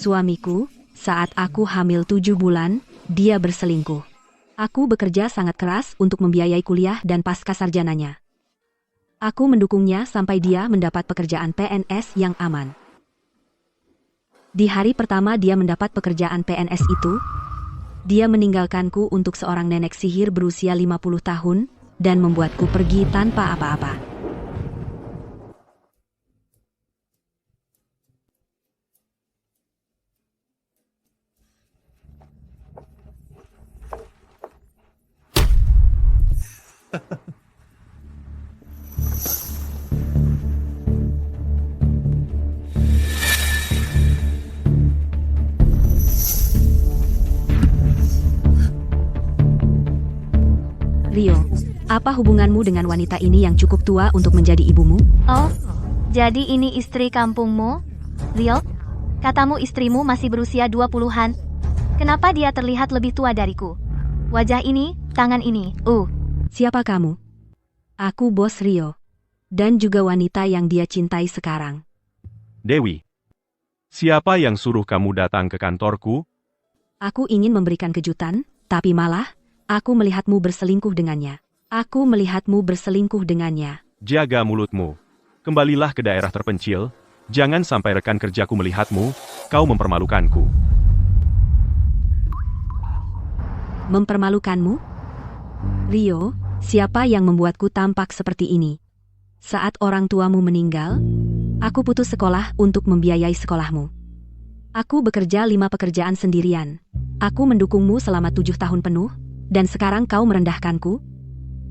Suamiku, saat aku hamil 7 bulan, dia berselingkuh. Aku bekerja sangat keras untuk membiayai kuliah dan pasca sarjananya. Aku mendukungnya sampai dia mendapat pekerjaan PNS yang aman. Di hari pertama dia mendapat pekerjaan PNS itu, dia meninggalkanku untuk seorang nenek sihir berusia 50 tahun dan membuatku pergi tanpa apa-apa. Rio, apa hubunganmu dengan wanita ini yang cukup tua untuk menjadi ibumu? Oh, jadi ini istri kampungmu? Rio, katamu istrimu masih berusia 20-an. Kenapa dia terlihat lebih tua dariku? Wajah ini, tangan ini, Siapa kamu? Aku bos Rio. Dan juga wanita yang dia cintai sekarang. Dewi, siapa yang suruh kamu datang ke kantorku? Aku ingin memberikan kejutan, tapi malah, aku melihatmu berselingkuh dengannya. Aku melihatmu berselingkuh dengannya. Jaga mulutmu. Kembalilah ke daerah terpencil. Jangan sampai rekan kerjaku melihatmu, kau mempermalukanku. Mempermalukanmu? Rio, siapa yang membuatku tampak seperti ini? Saat orang tuamu meninggal, aku putus sekolah untuk membiayai sekolahmu. Aku bekerja 5 pekerjaan sendirian. Aku mendukungmu selama 7 tahun penuh, dan sekarang kau merendahkanku?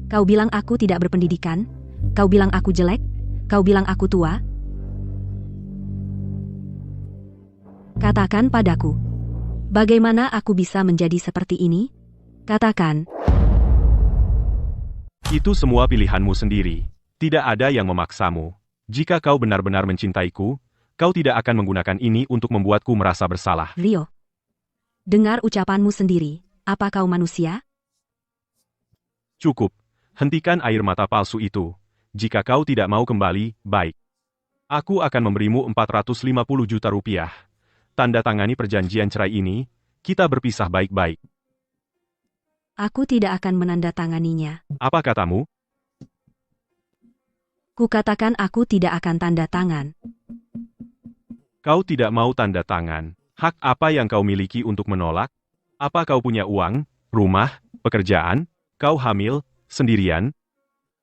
Kau bilang aku tidak berpendidikan, kau bilang aku jelek, kau bilang aku tua. Katakan padaku, bagaimana aku bisa menjadi seperti ini? Katakan. Itu semua pilihanmu sendiri. Tidak ada yang memaksamu. Jika kau benar-benar mencintaiku, kau tidak akan menggunakan ini untuk membuatku merasa bersalah. Rio, dengar ucapanmu sendiri, apa kau manusia? Cukup. Hentikan air mata palsu itu. Jika kau tidak mau kembali, baik. Aku akan memberimu 450 juta rupiah. Tanda tangani perjanjian cerai ini, kita berpisah baik-baik. Aku tidak akan menandatanganinya. Apa katamu? Kukatakan aku tidak akan tanda tangan. Kau tidak mau tanda tangan. Hak apa yang kau miliki untuk menolak? Apa kau punya uang, rumah, pekerjaan? Kau hamil, sendirian?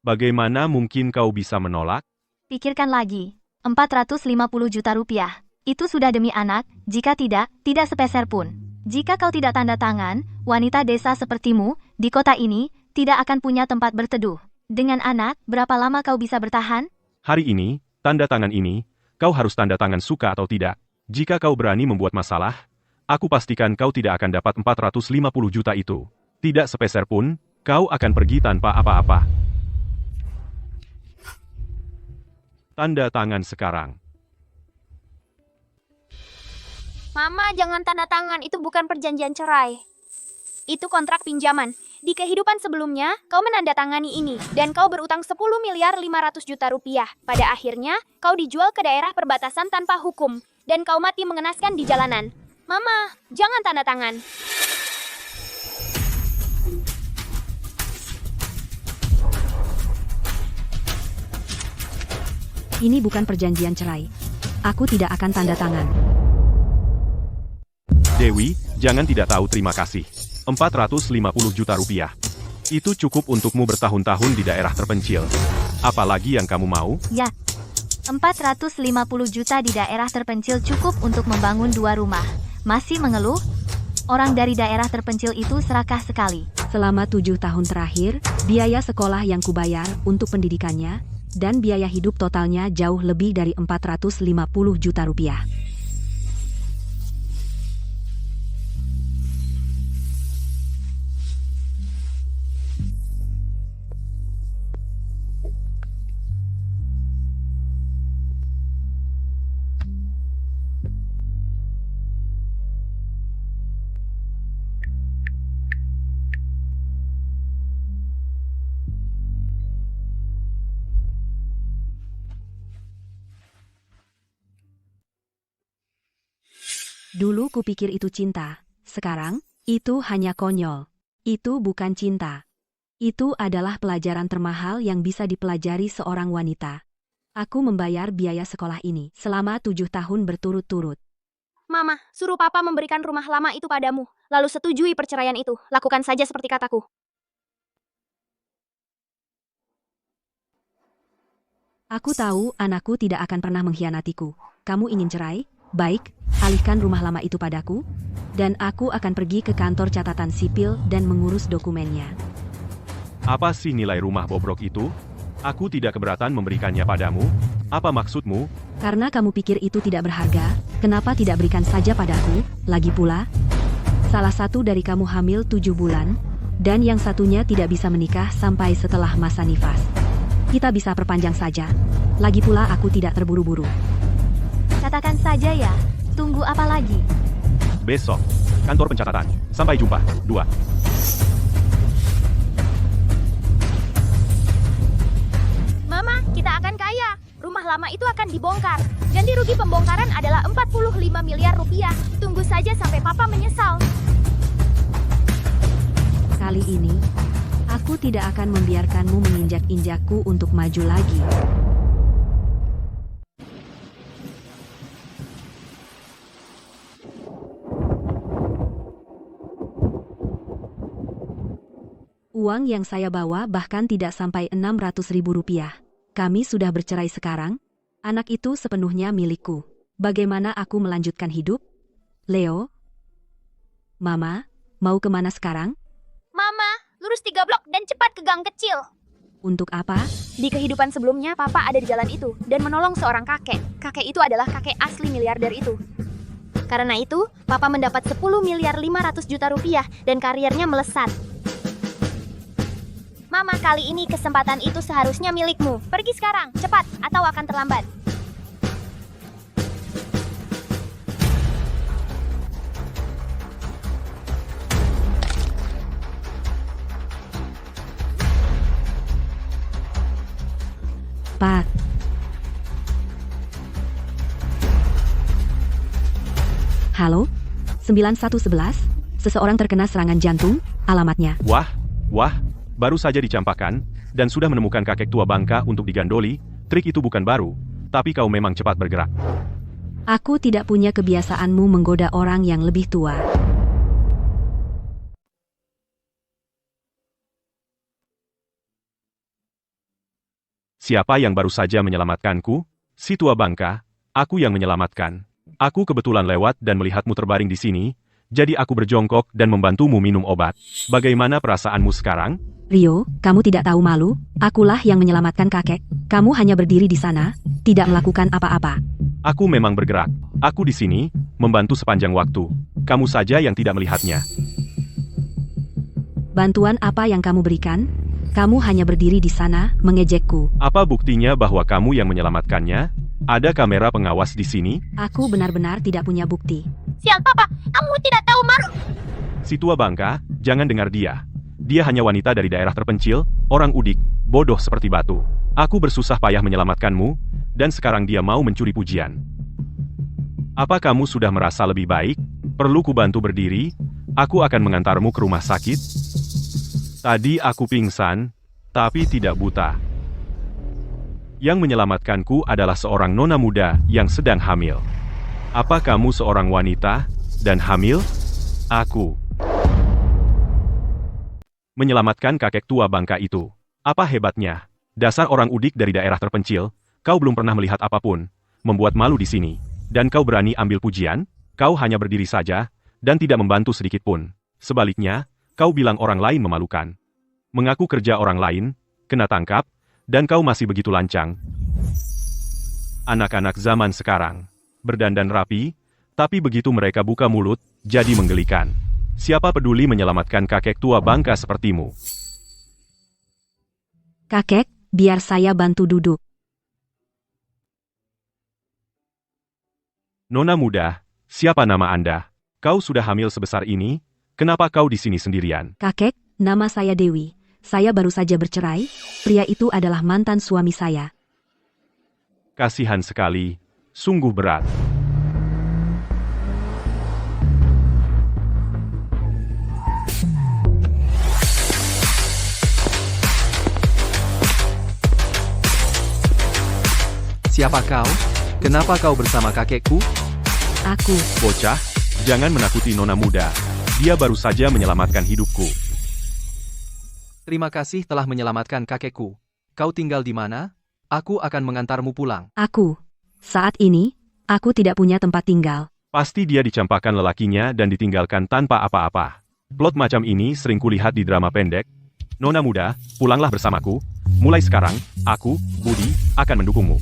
Bagaimana mungkin kau bisa menolak? pikirkan lagi. 450 juta rupiah. Itu sudah demi anak, jika tidak, tidak sepeser pun. Jika kau tidak tanda tangan, wanita desa sepertimu, di kota ini, tidak akan punya tempat berteduh. Dengan anak, berapa lama kau bisa bertahan? Hari ini, tanda tangan ini, kau harus tanda tangan suka atau tidak. Jika kau berani membuat masalah, aku pastikan kau tidak akan dapat 450 juta itu. Tidak sepeser pun, kau akan pergi tanpa apa-apa. Tanda tangan sekarang. Mama, jangan tanda tangan, itu bukan perjanjian cerai. Itu kontrak pinjaman. Di kehidupan sebelumnya, kau menandatangani ini, dan kau berutang 10 miliar 500 juta rupiah. Pada akhirnya, kau dijual ke daerah perbatasan tanpa hukum, dan kau mati mengenaskan di jalanan. Mama, jangan tanda tangan. Ini bukan perjanjian cerai. Aku tidak akan tanda tangan. Dewi, jangan tidak tahu terima kasih. 450 juta rupiah. Itu cukup untukmu bertahun-tahun di daerah terpencil. Apalagi yang kamu mau? Ya, 450 juta di daerah terpencil cukup untuk membangun 2 rumah. Masih mengeluh? Orang dari daerah terpencil itu serakah sekali. Selama 7 tahun terakhir, biaya sekolah yang kubayar untuk pendidikannya, dan biaya hidup totalnya jauh lebih dari 450 juta rupiah. Dulu kupikir itu cinta, sekarang, itu hanya konyol. Itu bukan cinta. Itu adalah pelajaran termahal yang bisa dipelajari seorang wanita. Aku membayar biaya sekolah ini selama 7 tahun berturut-turut. Mama, suruh papa memberikan rumah lama itu padamu. Lalu setujui perceraian itu. Lakukan saja seperti kataku. Aku tahu anakku tidak akan pernah mengkhianatiku. Kamu ingin cerai? Baik, alihkan rumah lama itu padaku, dan aku akan pergi ke kantor catatan sipil dan mengurus dokumennya. Apa sih nilai rumah bobrok itu? Aku tidak keberatan memberikannya padamu. Apa maksudmu? Karena kamu pikir itu tidak berharga, kenapa tidak berikan saja padaku? Lagi pula, salah satu dari kamu hamil 7 bulan, dan yang satunya tidak bisa menikah sampai setelah masa nifas. Kita bisa perpanjang saja. Lagi pula aku tidak terburu-buru. Katakan saja ya. Tunggu apa lagi? Besok, kantor pencatatan. Sampai jumpa. 2. Mama, kita akan kaya. Rumah lama itu akan dibongkar. Ganti rugi pembongkaran adalah 45 miliar rupiah. Tunggu saja sampai papa menyesal. Kali ini, aku tidak akan membiarkanmu menginjak-injakku untuk maju lagi. Uang yang saya bawa bahkan tidak sampai 600.000 rupiah. Kami sudah bercerai sekarang. Anak itu sepenuhnya milikku. Bagaimana aku melanjutkan hidup? Leo? Mama, mau kemana sekarang? Mama, lurus 3 blok dan cepat ke gang kecil. Untuk apa? Di kehidupan sebelumnya, papa ada di jalan itu dan menolong seorang kakek. Kakek itu adalah kakek asli miliarder itu. Karena itu, papa mendapat 10 miliar 500 juta rupiah dan karirnya melesat. Mama, kali ini kesempatan itu seharusnya milikmu. Pergi sekarang, cepat, atau akan terlambat. Pak. Halo? 9111? Seseorang terkena serangan jantung, alamatnya. Wah, baru saja dicampakkan, dan sudah menemukan kakek tua Bangka untuk digandoli. Trik itu bukan baru, tapi kau memang cepat bergerak. Aku tidak punya kebiasaanmu menggoda orang yang lebih tua. Siapa yang baru saja menyelamatkanku? Si tua Bangka, aku yang menyelamatkan. Aku kebetulan lewat dan melihatmu terbaring di sini, jadi aku berjongkok dan membantumu minum obat. Bagaimana perasaanmu sekarang? Rio, kamu tidak tahu malu? Akulah yang menyelamatkan kakek. Kamu hanya berdiri di sana, tidak melakukan apa-apa. Aku memang bergerak. Aku di sini, membantu sepanjang waktu. Kamu saja yang tidak melihatnya. Bantuan apa yang kamu berikan? Kamu hanya berdiri di sana, mengejekku. Apa buktinya bahwa kamu yang menyelamatkannya? Ada kamera pengawas di sini? Aku benar-benar tidak punya bukti. Sial, papa, kamu tidak tahu malu. Si tua Bangka, jangan dengar dia. Dia hanya wanita dari daerah terpencil, orang udik, bodoh seperti batu. Aku bersusah payah menyelamatkanmu, dan sekarang dia mau mencuri pujian. Apa kamu sudah merasa lebih baik? Perlu kubantu berdiri? Aku akan mengantarmu ke rumah sakit. Tadi aku pingsan, tapi tidak buta. Yang menyelamatkanku adalah seorang nona muda yang sedang hamil. Apa kamu seorang wanita dan hamil? Aku menyelamatkan kakek tua Bangka itu. Apa hebatnya? Dasar orang udik dari daerah terpencil, kau belum pernah melihat apapun, membuat malu di sini. Dan kau berani ambil pujian? Kau hanya berdiri saja, dan tidak membantu sedikit pun. Sebaliknya, kau bilang orang lain memalukan. Mengaku kerja orang lain, kena tangkap, dan kau masih begitu lancang. Anak-anak zaman sekarang, berdandan rapi, tapi begitu mereka buka mulut, jadi menggelikan. Siapa peduli menyelamatkan kakek tua Bangka sepertimu? Kakek, biar saya bantu duduk. Nona muda, siapa nama Anda? Kau sudah hamil sebesar ini, kenapa kau di sini sendirian? Kakek, nama saya Dewi. Saya baru saja bercerai. Pria itu adalah mantan suami saya. Kasihan sekali, sungguh berat. Siapa kau? Kenapa kau bersama kakekku? Aku, Bocah, jangan menakuti nona muda. Dia baru saja menyelamatkan hidupku. Terima kasih telah menyelamatkan kakekku. Kau tinggal di mana? Aku akan mengantarmu pulang. aku. Saat ini, aku tidak punya tempat tinggal. Pasti dia dicampakkan lelakinya dan ditinggalkan tanpa apa-apa. Plot macam ini sering kulihat di drama pendek. Nona muda, pulanglah bersamaku. Mulai sekarang, aku, Budi, akan mendukungmu.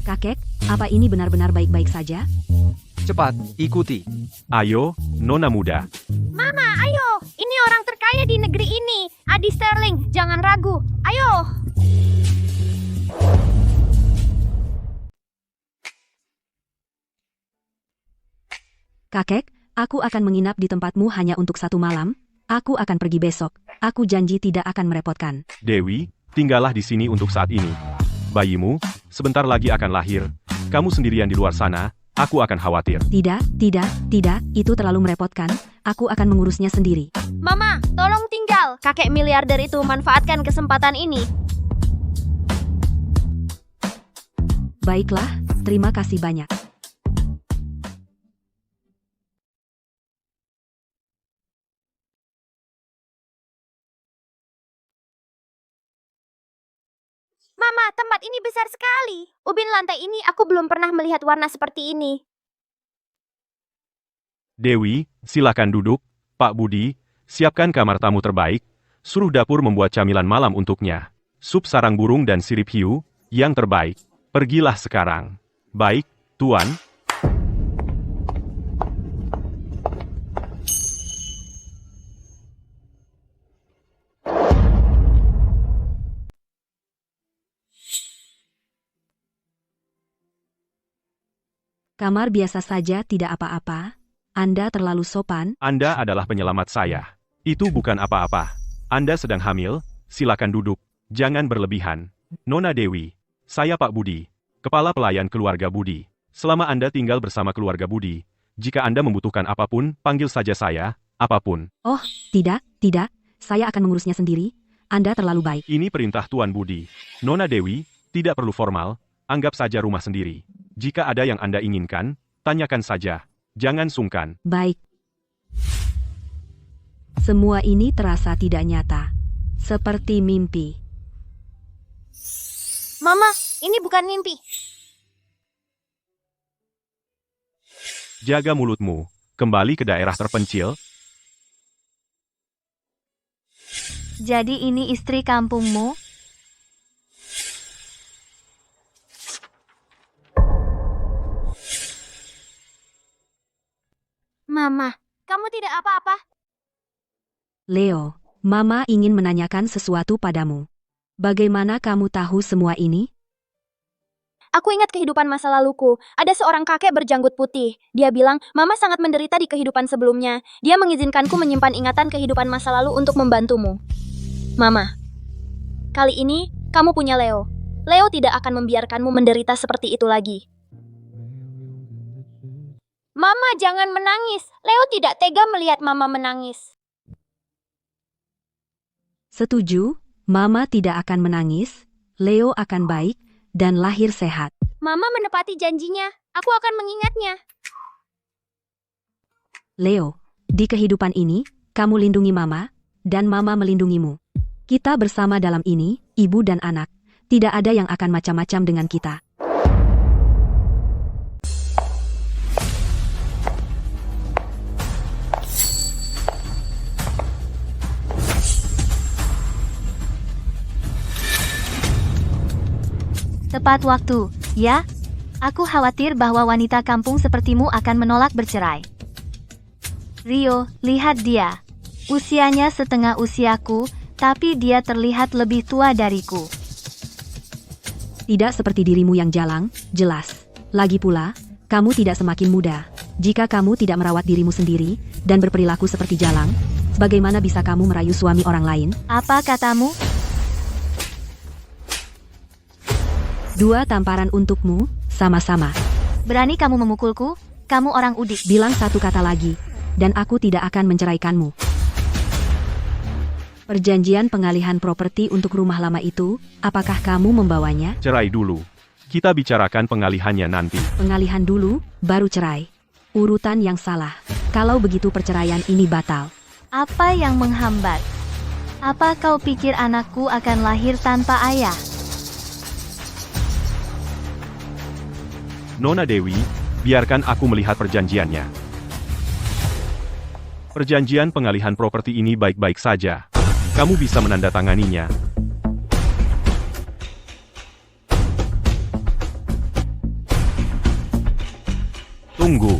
Kakek, apa ini benar-benar baik-baik saja? Cepat, ikuti. Ayo, nona muda. Mama, ayo. Ini orang terkaya di negeri ini. Adi Sterling, jangan ragu. Ayo. Kakek, aku akan menginap di tempatmu hanya untuk 1 malam. Aku akan pergi besok. Aku janji tidak akan merepotkan. Dewi, tinggallah di sini untuk saat ini. Bayimu, sebentar lagi akan lahir. Kamu sendirian di luar sana, aku akan khawatir. Tidak, itu terlalu merepotkan. Aku akan mengurusnya sendiri. Mama, tolong tinggal. Kakek miliarder itu manfaatkan kesempatan ini. Baiklah, terima kasih banyak. Mama, tempat ini besar sekali. Ubin lantai ini aku belum pernah melihat warna seperti ini. Dewi, silakan duduk. Pak Budi, siapkan kamar tamu terbaik. Suruh dapur membuat camilan malam untuknya. Sup sarang burung dan sirip hiu, yang terbaik. Pergilah sekarang. Baik, Tuan. Kamar biasa saja tidak apa-apa. Anda terlalu sopan. Anda adalah penyelamat saya. Itu bukan apa-apa. Anda sedang hamil, silakan duduk. Jangan berlebihan. Nona Dewi, saya Pak Budi, Kepala Pelayan Keluarga Budi. Selama Anda tinggal bersama keluarga Budi, jika Anda membutuhkan apapun, panggil saja saya, apapun. Oh, tidak, saya akan mengurusnya sendiri. Anda terlalu baik. Ini perintah Tuan Budi. Nona Dewi, tidak perlu formal, anggap saja rumah sendiri. Jika ada yang Anda inginkan, tanyakan saja. Jangan sungkan. Baik. Semua ini terasa tidak nyata. Seperti mimpi. Mama, ini bukan mimpi. Jaga mulutmu. Kembali ke daerah terpencil. Jadi ini istri kampungmu? Mama, kamu tidak apa-apa? Leo, Mama ingin menanyakan sesuatu padamu. Bagaimana kamu tahu semua ini? Aku ingat kehidupan masa laluku. Ada seorang kakek berjanggut putih. Dia bilang, Mama sangat menderita di kehidupan sebelumnya. Dia mengizinkanku menyimpan ingatan kehidupan masa lalu untuk membantumu. Mama, kali ini kamu punya Leo. Leo tidak akan membiarkanmu menderita seperti itu lagi. Mama, jangan menangis. Leo tidak tega melihat Mama menangis. Setuju, Mama tidak akan menangis. Leo akan baik dan lahir sehat. Mama menepati janjinya. Aku akan mengingatnya. Leo, di kehidupan ini, kamu lindungi Mama, dan Mama melindungimu. Kita bersama dalam ini, ibu dan anak. Tidak ada yang akan macam-macam dengan kita. Tepat waktu, ya? Aku khawatir bahwa wanita kampung sepertimu akan menolak bercerai. Rio, lihat dia. Usianya setengah usiaku, tapi dia terlihat lebih tua dariku. Tidak seperti dirimu yang jalang, jelas. Lagi pula, kamu tidak semakin muda. Jika kamu tidak merawat dirimu sendiri, dan berperilaku seperti jalang, bagaimana bisa kamu merayu suami orang lain? Apa katamu? 2 tamparan untukmu, sama-sama. Berani kamu memukulku? Kamu orang udik. Bilang 1 kata lagi, dan aku tidak akan menceraikanmu. Perjanjian pengalihan properti untuk rumah lama itu, apakah kamu membawanya? Cerai dulu. Kita bicarakan pengalihannya nanti. Pengalihan dulu, baru cerai. Urutan yang salah. Kalau begitu perceraian ini batal. Apa yang menghambat? Apa kau pikir anakku akan lahir tanpa ayah? Nona Dewi, biarkan aku melihat perjanjiannya. Perjanjian pengalihan properti ini baik-baik saja. Kamu bisa menandatanganinya. Tunggu.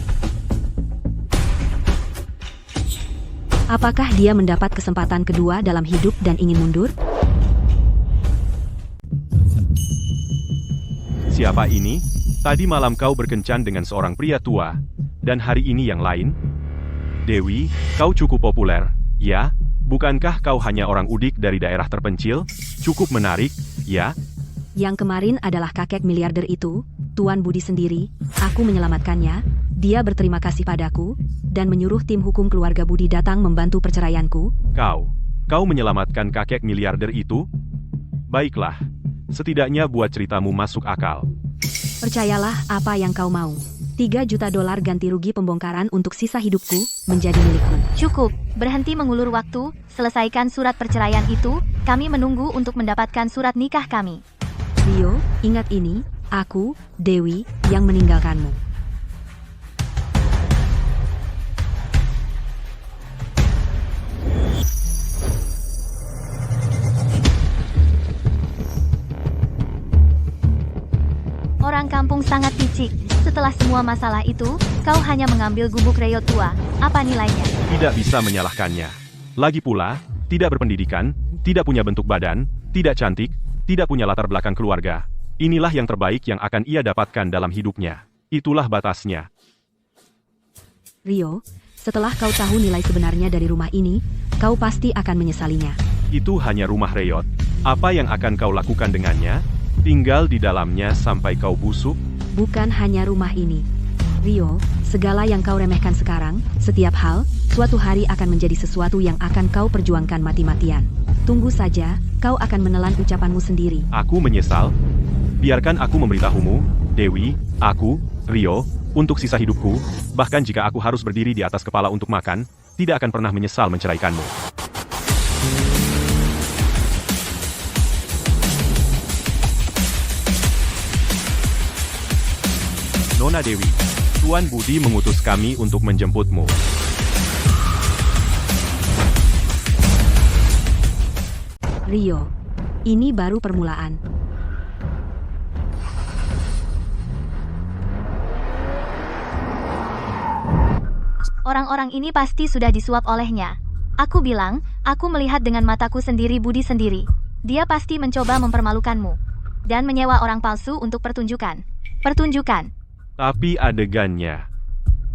Apakah dia mendapat kesempatan kedua dalam hidup dan ingin mundur? Siapa ini? Tadi malam kau berkencan dengan seorang pria tua. Dan hari ini yang lain? Dewi, kau cukup populer, ya? Bukankah kau hanya orang udik dari daerah terpencil? Cukup menarik, ya? Yang kemarin adalah kakek miliarder itu, Tuan Budi sendiri. Aku menyelamatkannya. Dia berterima kasih padaku, dan menyuruh tim hukum keluarga Budi datang membantu perceraianku. Kau menyelamatkan kakek miliarder itu? Baiklah, setidaknya buat ceritamu masuk akal. Percayalah apa yang kau mau. 3 juta dolar ganti rugi pembongkaran untuk sisa hidupku, menjadi milikku. Cukup, berhenti mengulur waktu, selesaikan surat perceraian itu, kami menunggu untuk mendapatkan surat nikah kami. Rio, ingat ini, aku, Dewi, yang meninggalkanmu. Orang kampung sangat picik. Setelah semua masalah itu, kau hanya mengambil gubuk reyot tua. Apa nilainya? Tidak bisa menyalahkannya. Lagi pula, tidak berpendidikan, tidak punya bentuk badan, tidak cantik, tidak punya latar belakang keluarga. Inilah yang terbaik yang akan ia dapatkan dalam hidupnya. Itulah batasnya. Rio, setelah kau tahu nilai sebenarnya dari rumah ini, kau pasti akan menyesalinya. Itu hanya rumah reyot. Apa yang akan kau lakukan dengannya? Tinggal di dalamnya sampai kau busuk? Bukan hanya rumah ini. Rio, segala yang kau remehkan sekarang, setiap hal, suatu hari akan menjadi sesuatu yang akan kau perjuangkan mati-matian. Tunggu saja, kau akan menelan ucapanmu sendiri. Aku menyesal? Biarkan aku memberitahumu, Dewi, aku, Rio, untuk sisa hidupku, bahkan jika aku harus berdiri di atas kepala untuk makan, tidak akan pernah menyesal menceraikanmu. Nona Dewi, Tuan Budi mengutus kami untuk menjemputmu. Rio, ini baru permulaan. Orang-orang ini pasti sudah disuap olehnya. Aku bilang, aku melihat dengan mataku sendiri Budi sendiri. Dia pasti mencoba mempermalukanmu. Dan menyewa orang palsu untuk pertunjukan. Pertunjukan. Tapi adegannya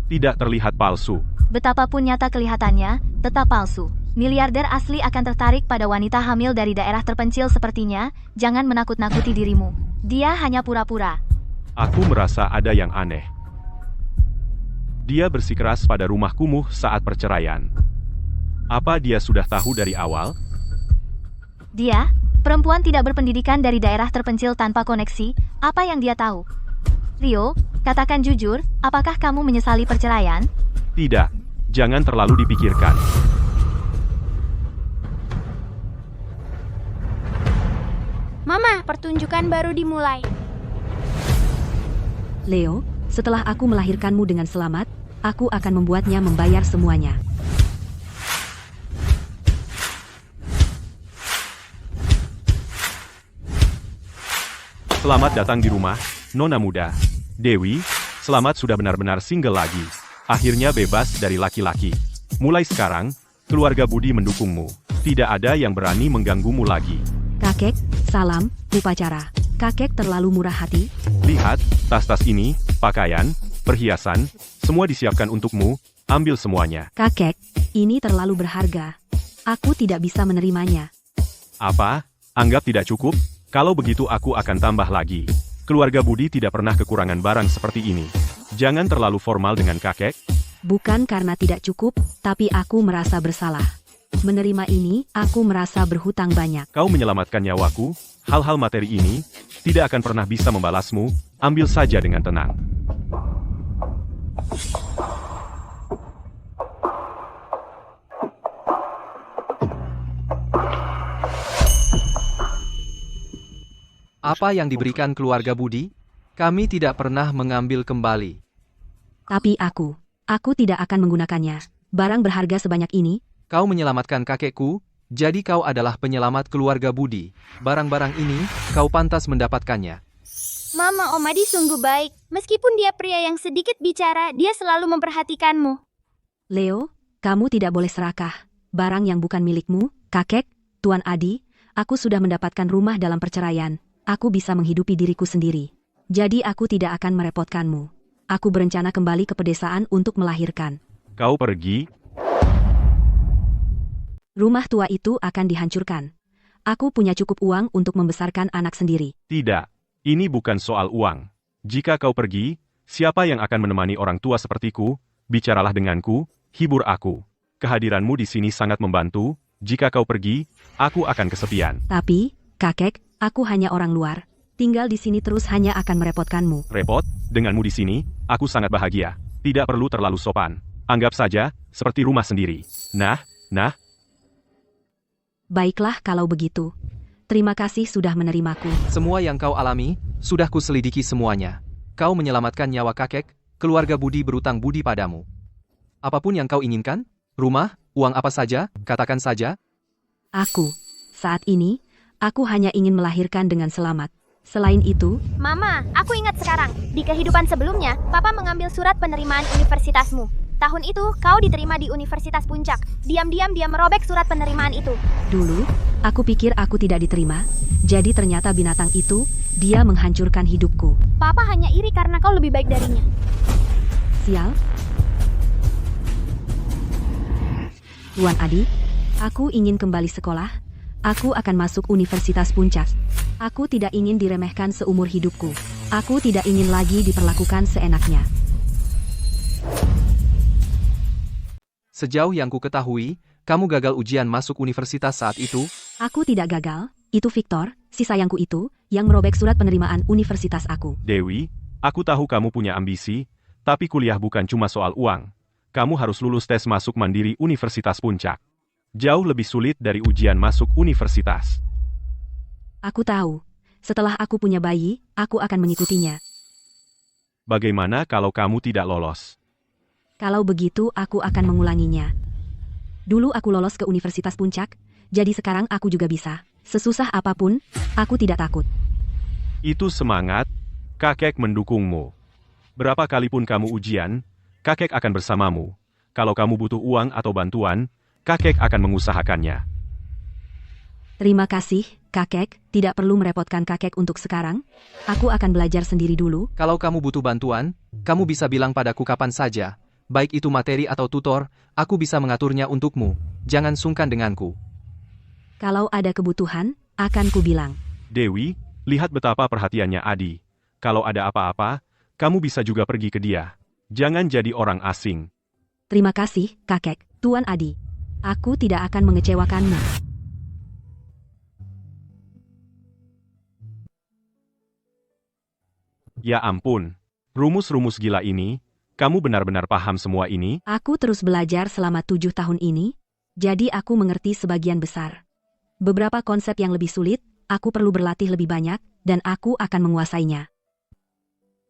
tidak terlihat palsu. Betapapun nyata kelihatannya, tetap palsu. Miliarder asli akan tertarik pada wanita hamil dari daerah terpencil sepertinya. Jangan menakut-nakuti dirimu. Dia hanya pura-pura. Aku merasa ada yang aneh. Dia bersikeras pada rumah kumuh saat perceraian. Apa dia sudah tahu dari awal? Dia, perempuan tidak berpendidikan dari daerah terpencil tanpa koneksi, apa yang dia tahu? Rio, katakan jujur, apakah kamu menyesali perceraian? Tidak, jangan terlalu dipikirkan. Mama, pertunjukan baru dimulai. Leo, setelah aku melahirkanmu dengan selamat, aku akan membuatnya membayar semuanya. Selamat datang di rumah, Nona muda. Dewi, selamat sudah benar-benar single lagi. Akhirnya bebas dari laki-laki. Mulai sekarang, keluarga Budi mendukungmu. Tidak ada yang berani mengganggumu lagi. Kakek, salam, upacara. Kakek terlalu murah hati. Lihat, tas-tas ini, pakaian, perhiasan, semua disiapkan untukmu. Ambil semuanya. Kakek, ini terlalu berharga. Aku tidak bisa menerimanya. Apa? Anggap tidak cukup? Kalau begitu aku akan tambah lagi. Keluarga Budi tidak pernah kekurangan barang seperti ini. Jangan terlalu formal dengan kakek. Bukan karena tidak cukup, tapi aku merasa bersalah. Menerima ini, aku merasa berhutang banyak. Kau menyelamatkan nyawaku, hal-hal materi ini tidak akan pernah bisa membalasmu, ambil saja dengan tenang. Apa yang diberikan keluarga Budi? Kami tidak pernah mengambil kembali. Tapi aku tidak akan menggunakannya. Barang berharga sebanyak ini, Kau menyelamatkan kakekku, jadi kau adalah penyelamat keluarga Budi. Barang-barang ini, kau pantas mendapatkannya. Mama Om Adi sungguh baik. Meskipun dia pria yang sedikit bicara, dia selalu memperhatikanmu. Leo, kamu tidak boleh serakah. Barang yang bukan milikmu, kakek, Tuan Adi, aku sudah mendapatkan rumah dalam perceraian. Aku bisa menghidupi diriku sendiri. Jadi aku tidak akan merepotkanmu. Aku berencana kembali ke pedesaan untuk melahirkan. Kau pergi, Rumah tua itu akan dihancurkan. Aku punya cukup uang untuk membesarkan anak sendiri. tidak. Ini bukan soal uang. Jika kau pergi, siapa yang akan menemani orang tua sepertiku? Bicaralah denganku, hibur aku. Kehadiranmu di sini sangat membantu. Jika kau pergi, aku akan kesepian. Tapi, kakek, aku hanya orang luar. Tinggal di sini terus hanya akan merepotkanmu. Repot, denganmu di sini, aku sangat bahagia. Tidak perlu terlalu sopan. Anggap saja, seperti rumah sendiri. Nah, Baiklah kalau begitu. Terima kasih sudah menerimaku. Semua yang kau alami, sudah kuselidiki semuanya. Kau menyelamatkan nyawa kakek, keluarga Budi berutang budi padamu. Apapun yang kau inginkan, rumah, uang apa saja, katakan saja. Saat ini, aku hanya ingin melahirkan dengan selamat. Selain itu, Mama, aku ingat sekarang. Di kehidupan sebelumnya, Papa mengambil surat penerimaan universitasmu. Tahun itu, kau diterima di Universitas Puncak. Diam-diam dia merobek surat penerimaan itu. dulu, aku pikir aku tidak diterima. Jadi ternyata binatang itu, dia menghancurkan hidupku. Papa hanya iri karena kau lebih baik darinya. Sial. Tuan Adi, aku ingin kembali sekolah. Aku akan masuk Universitas Puncak. Aku tidak ingin diremehkan seumur hidupku. Aku tidak ingin lagi diperlakukan seenaknya. Sejauh yang ku ketahui, kamu gagal ujian masuk universitas saat itu. Aku tidak gagal. Itu Victor, si sayangku itu, yang merobek surat penerimaan universitas aku. Dewi, aku tahu kamu punya ambisi, tapi kuliah bukan cuma soal uang. Kamu harus lulus tes masuk mandiri Universitas Puncak. Jauh lebih sulit dari ujian masuk universitas. Aku tahu. Setelah aku punya bayi, aku akan mengikutinya. Bagaimana kalau kamu tidak lolos? Kalau begitu, aku akan mengulanginya. Dulu aku lolos ke Universitas Puncak, jadi sekarang aku juga bisa. Sesusah apapun, aku tidak takut. Itu semangat, kakek mendukungmu. Berapa kalipun kamu ujian, kakek akan bersamamu. Kalau kamu butuh uang atau bantuan, kakek akan mengusahakannya. Terima kasih, kakek. Tidak perlu merepotkan kakek untuk sekarang. Aku akan belajar sendiri dulu. Kalau kamu butuh bantuan, kamu bisa bilang padaku kapan saja. Baik itu materi atau tutor, aku bisa mengaturnya untukmu. Jangan sungkan denganku. Kalau ada kebutuhan, akan kubilang. Dewi, lihat betapa perhatiannya Adi. Kalau ada apa-apa, kamu bisa juga pergi ke dia. Jangan jadi orang asing. Terima kasih, kakek. Tuan Adi. Aku tidak akan mengecewakanmu. Ya ampun, rumus-rumus gila ini, kamu benar-benar paham semua ini? Aku terus belajar selama 7 tahun ini, jadi aku mengerti sebagian besar. Beberapa konsep yang lebih sulit, aku perlu berlatih lebih banyak, dan aku akan menguasainya.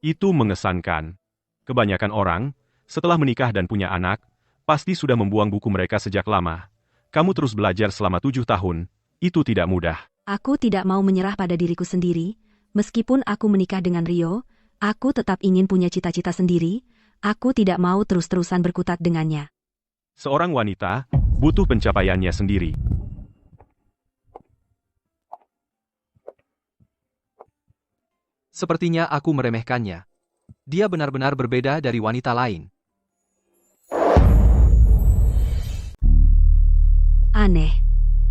Itu mengesankan. Kebanyakan orang, setelah menikah dan punya anak, pasti sudah membuang buku mereka sejak lama. Kamu terus belajar selama 7 tahun, itu tidak mudah. Aku tidak mau menyerah pada diriku sendiri. Meskipun aku menikah dengan Rio, aku tetap ingin punya cita-cita sendiri. Aku tidak mau terus-terusan berkutat dengannya. Seorang wanita butuh pencapaiannya sendiri. Sepertinya aku meremehkannya. Dia benar-benar berbeda dari wanita lain. Aneh.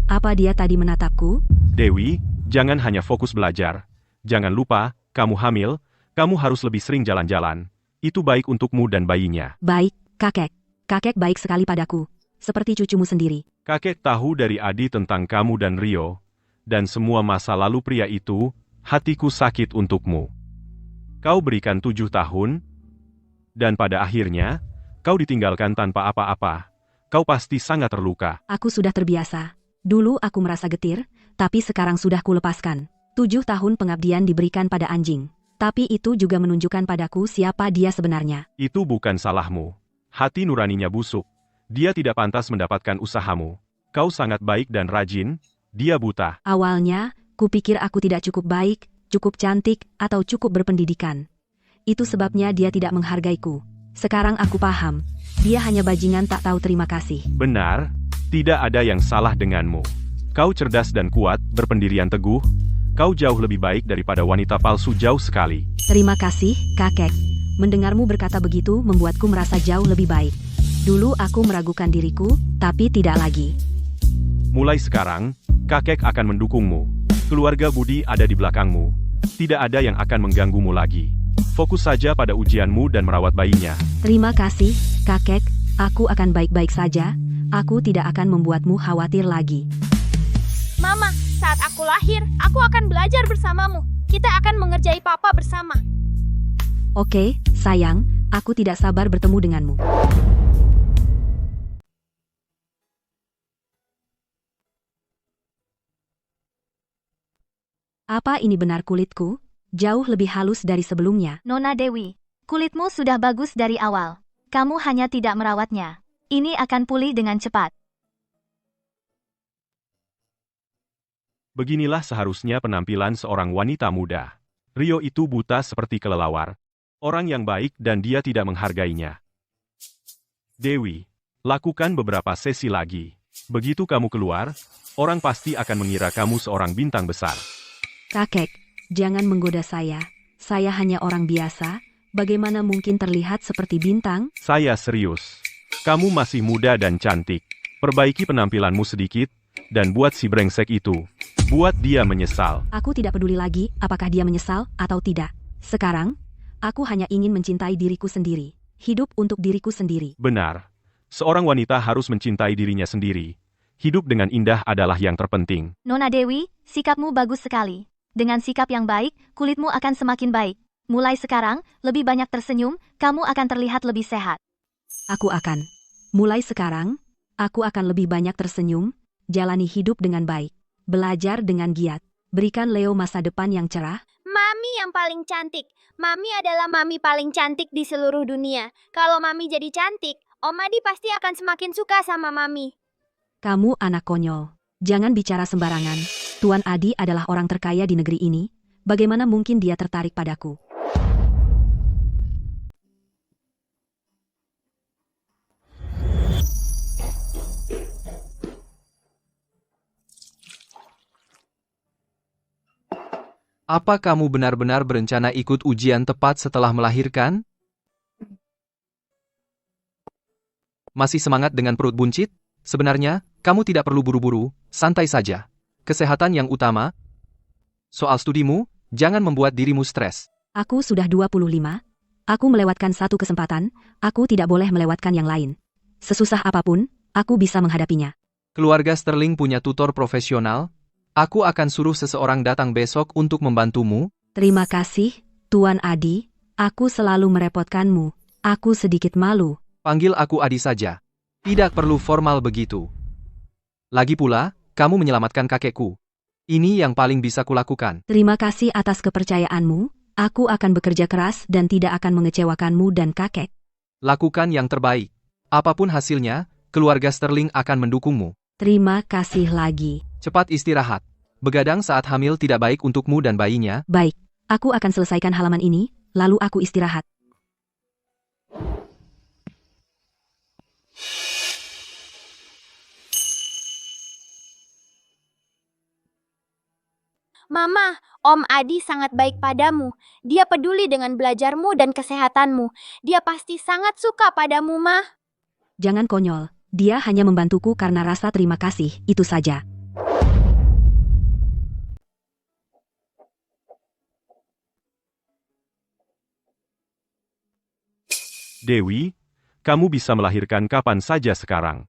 Apa dia tadi menatapku? Dewi, jangan hanya fokus belajar. Jangan lupa, kamu hamil, kamu harus lebih sering jalan-jalan. Itu baik untukmu dan bayinya. Baik, kakek. Kakek baik sekali padaku. Seperti cucumu sendiri. Kakek tahu dari Adi tentang kamu dan Rio, dan semua masa lalu pria itu, hatiku sakit untukmu. Kau berikan 7 tahun, dan pada akhirnya, kau ditinggalkan tanpa apa-apa. Kau pasti sangat terluka. Aku sudah terbiasa. Dulu aku merasa getir, tapi sekarang sudah kulepaskan. 7 tahun pengabdian diberikan pada anjing. Tapi itu juga menunjukkan padaku siapa dia sebenarnya. Itu bukan salahmu. Hati nuraninya busuk. Dia tidak pantas mendapatkan usahamu. Kau sangat baik dan rajin, dia buta. Awalnya, kupikir aku tidak cukup baik, cukup cantik, atau cukup berpendidikan. Itu sebabnya dia tidak menghargaiku. Sekarang aku paham. Dia hanya bajingan tak tahu terima kasih. Benar, tidak ada yang salah denganmu. Kau cerdas dan kuat, berpendirian teguh. Kau jauh lebih baik daripada wanita palsu jauh sekali. Terima kasih, kakek. Mendengarmu berkata begitu membuatku merasa jauh lebih baik. Dulu aku meragukan diriku, tapi tidak lagi. Mulai sekarang, kakek akan mendukungmu. Keluarga Budi ada di belakangmu. Tidak ada yang akan mengganggumu lagi. Fokus saja pada ujianmu dan merawat bayinya. Terima kasih, kakek. Aku akan baik-baik saja. Aku tidak akan membuatmu khawatir lagi. Mama, saat aku lahir, aku akan belajar bersamamu. Kita akan mengerjai papa bersama. Oke, sayang, aku tidak sabar bertemu denganmu. Apa ini benar kulitku? Jauh lebih halus dari sebelumnya. Nona Dewi, kulitmu sudah bagus dari awal. Kamu hanya tidak merawatnya. Ini akan pulih dengan cepat. Beginilah seharusnya penampilan seorang wanita muda. Rio itu buta seperti kelelawar. Orang yang baik dan dia tidak menghargainya. Dewi, lakukan beberapa sesi lagi. Begitu kamu keluar, orang pasti akan mengira kamu seorang bintang besar. Kakek, jangan menggoda saya. Saya hanya orang biasa. Bagaimana mungkin terlihat seperti bintang? Saya serius. Kamu masih muda dan cantik. Perbaiki penampilanmu sedikit, dan buat si brengsek itu. Buat dia menyesal. Aku tidak peduli lagi apakah dia menyesal atau tidak. Sekarang, aku hanya ingin mencintai diriku sendiri. Hidup untuk diriku sendiri. Benar. Seorang wanita harus mencintai dirinya sendiri. Hidup dengan indah adalah yang terpenting. Nona Dewi, sikapmu bagus sekali. Dengan sikap yang baik, kulitmu akan semakin baik. Mulai sekarang, lebih banyak tersenyum, kamu akan terlihat lebih sehat. Aku akan. Mulai sekarang, aku akan lebih banyak tersenyum, jalani hidup dengan baik, belajar dengan giat, berikan Leo masa depan yang cerah. Mami yang paling cantik. Mami adalah mami paling cantik di seluruh dunia. Kalau mami jadi cantik, Om Adi pasti akan semakin suka sama mami. Kamu anak konyol. Jangan bicara sembarangan. Tuan Adi adalah orang terkaya di negeri ini. Bagaimana mungkin dia tertarik padaku? Apa kamu benar-benar berencana ikut ujian tepat setelah melahirkan? Masih semangat dengan perut buncit? Sebenarnya, kamu tidak perlu buru-buru, santai saja. Kesehatan yang utama. Soal studimu, jangan membuat dirimu stres. Aku sudah 25. Aku melewatkan satu kesempatan, aku tidak boleh melewatkan yang lain. Sesusah apapun, aku bisa menghadapinya. Keluarga Sterling punya tutor profesional. Aku akan suruh seseorang datang besok untuk membantumu. Terima kasih, Tuan Adi. Aku selalu merepotkanmu. Aku sedikit malu. Panggil aku Adi saja. Tidak perlu formal begitu. Lagi pula, kamu menyelamatkan kakekku. Ini yang paling bisa kulakukan. Terima kasih atas kepercayaanmu. Aku akan bekerja keras dan tidak akan mengecewakanmu dan kakek. Lakukan yang terbaik. Apapun hasilnya, keluarga Sterling akan mendukungmu. Terima kasih lagi. Cepat istirahat. Begadang saat hamil tidak baik untukmu dan bayinya. Baik, aku akan selesaikan halaman ini, lalu aku istirahat. Mama, Om Adi sangat baik padamu. Dia peduli dengan belajarmu dan kesehatanmu. Dia pasti sangat suka padamu, Ma. Jangan konyol. Dia hanya membantuku karena rasa terima kasih, itu saja. Dewi, kamu bisa melahirkan kapan saja sekarang.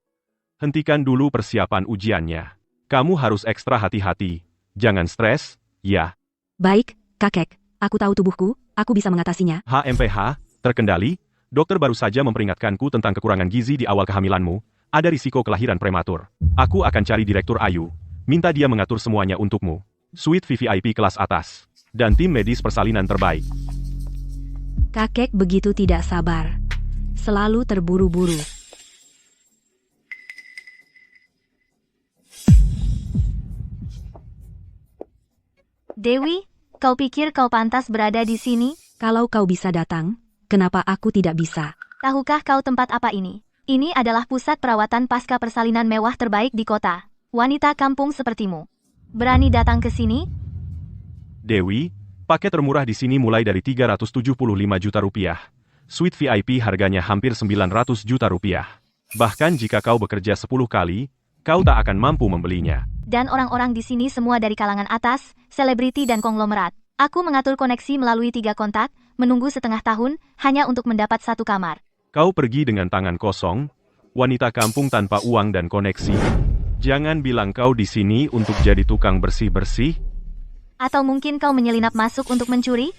Hentikan dulu persiapan ujiannya. Kamu harus ekstra hati-hati. Jangan stres, ya. Baik, kakek. Aku tahu tubuhku, aku bisa mengatasinya. HMPH, terkendali. Dokter baru saja memperingatkanku tentang kekurangan gizi di awal kehamilanmu. Ada risiko kelahiran prematur. Aku akan cari Direktur Ayu. Minta dia mengatur semuanya untukmu. Suite VVIP kelas atas. Dan tim medis persalinan terbaik. Kakek begitu tidak sabar. Selalu terburu-buru. Dewi, kau pikir kau pantas berada di sini? Kalau kau bisa datang, kenapa aku tidak bisa? Tahukah kau tempat apa ini? Ini adalah pusat perawatan pasca persalinan mewah terbaik di kota. Wanita kampung sepertimu. Berani datang ke sini? Dewi, paket termurah di sini mulai dari 375 juta rupiah. Suite VIP harganya hampir 900 juta rupiah. Bahkan jika kau bekerja 10 kali, kau tak akan mampu membelinya. Dan orang-orang di sini semua dari kalangan atas, selebriti dan konglomerat. Aku mengatur koneksi melalui 3 kontak, menunggu setengah tahun, hanya untuk mendapat 1 kamar. Kau pergi dengan tangan kosong, wanita kampung tanpa uang dan koneksi. Jangan bilang kau di sini untuk jadi tukang bersih-bersih. Atau mungkin kau menyelinap masuk untuk mencuri?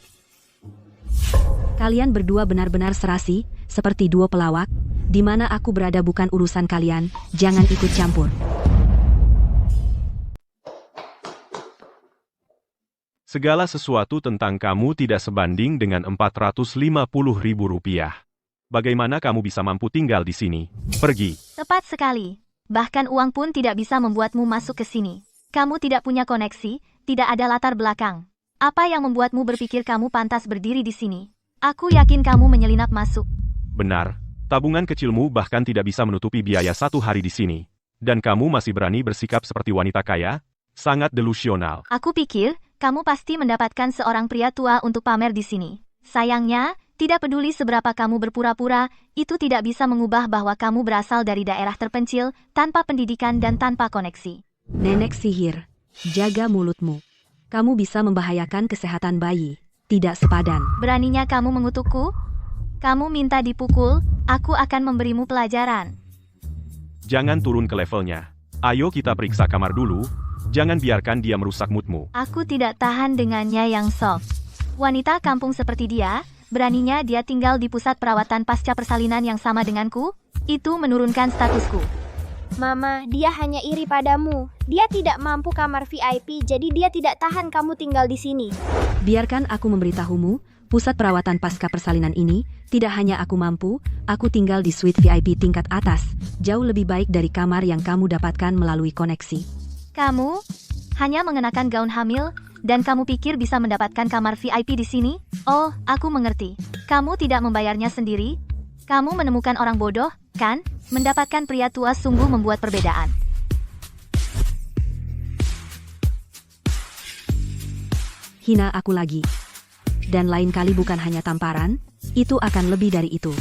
Kalian berdua benar-benar serasi, seperti dua pelawak. Di mana aku berada bukan urusan kalian, jangan ikut campur. Segala sesuatu tentang kamu tidak sebanding dengan 450.000 rupiah. Bagaimana kamu bisa mampu tinggal di sini? Pergi. Tepat sekali. Bahkan uang pun tidak bisa membuatmu masuk ke sini. Kamu tidak punya koneksi, tidak ada latar belakang. Apa yang membuatmu berpikir kamu pantas berdiri di sini? Aku yakin kamu menyelinap masuk. Benar. Tabungan kecilmu bahkan tidak bisa menutupi biaya 1 hari di sini. Dan kamu masih berani bersikap seperti wanita kaya? Sangat delusional. Aku pikir, kamu pasti mendapatkan seorang pria tua untuk pamer di sini. Sayangnya, tidak peduli seberapa kamu berpura-pura, itu tidak bisa mengubah bahwa kamu berasal dari daerah terpencil, tanpa pendidikan dan tanpa koneksi. Nenek sihir, jaga mulutmu. Kamu bisa membahayakan kesehatan bayi. Tidak sepadan. Beraninya kamu mengutukku? Kamu minta dipukul, aku akan memberimu pelajaran. Jangan turun ke levelnya. Ayo kita periksa kamar dulu. Jangan biarkan dia merusak moodmu. Aku tidak tahan dengannya yang soft. Wanita kampung seperti dia, beraninya dia tinggal di pusat perawatan pasca persalinan yang sama denganku? Itu menurunkan statusku. Mama, dia hanya iri padamu. Dia tidak mampu kamar VIP, jadi dia tidak tahan kamu tinggal di sini. Biarkan aku memberitahumu, pusat perawatan pasca persalinan ini, tidak hanya aku mampu, aku tinggal di suite VIP tingkat atas, jauh lebih baik dari kamar yang kamu dapatkan melalui koneksi. Kamu hanya mengenakan gaun hamil, dan kamu pikir bisa mendapatkan kamar VIP di sini? Oh, aku mengerti. Kamu tidak membayarnya sendiri? Kamu menemukan orang bodoh, kan? Mendapatkan pria tua sungguh membuat perbedaan. Hina aku lagi. Dan lain kali bukan hanya tamparan, itu akan lebih dari itu.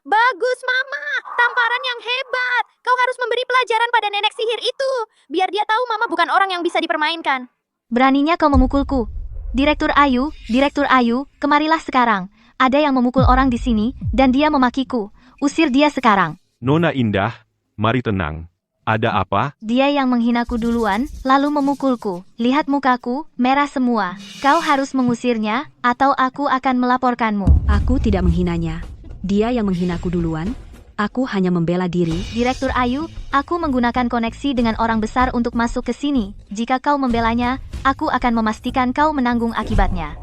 Bagus, Mama. Tamparan yang hebat. Kau harus memberi pelajaran pada nenek sihir itu. Biar dia tahu Mama bukan orang yang bisa dipermainkan. Beraninya kau memukulku. Direktur Ayu, kemarilah sekarang. Ada yang memukul orang di sini, dan dia memakiku. Usir dia sekarang. Nona Indah, mari tenang. Ada apa? Dia yang menghinaku duluan, lalu memukulku. Lihat mukaku, merah semua. Kau harus mengusirnya, atau aku akan melaporkanmu. Aku tidak menghinanya. Dia yang menghinaku duluan. Aku hanya membela diri. Direktur Ayu, aku menggunakan koneksi dengan orang besar untuk masuk ke sini. Jika kau membelanya, aku akan memastikan kau menanggung akibatnya.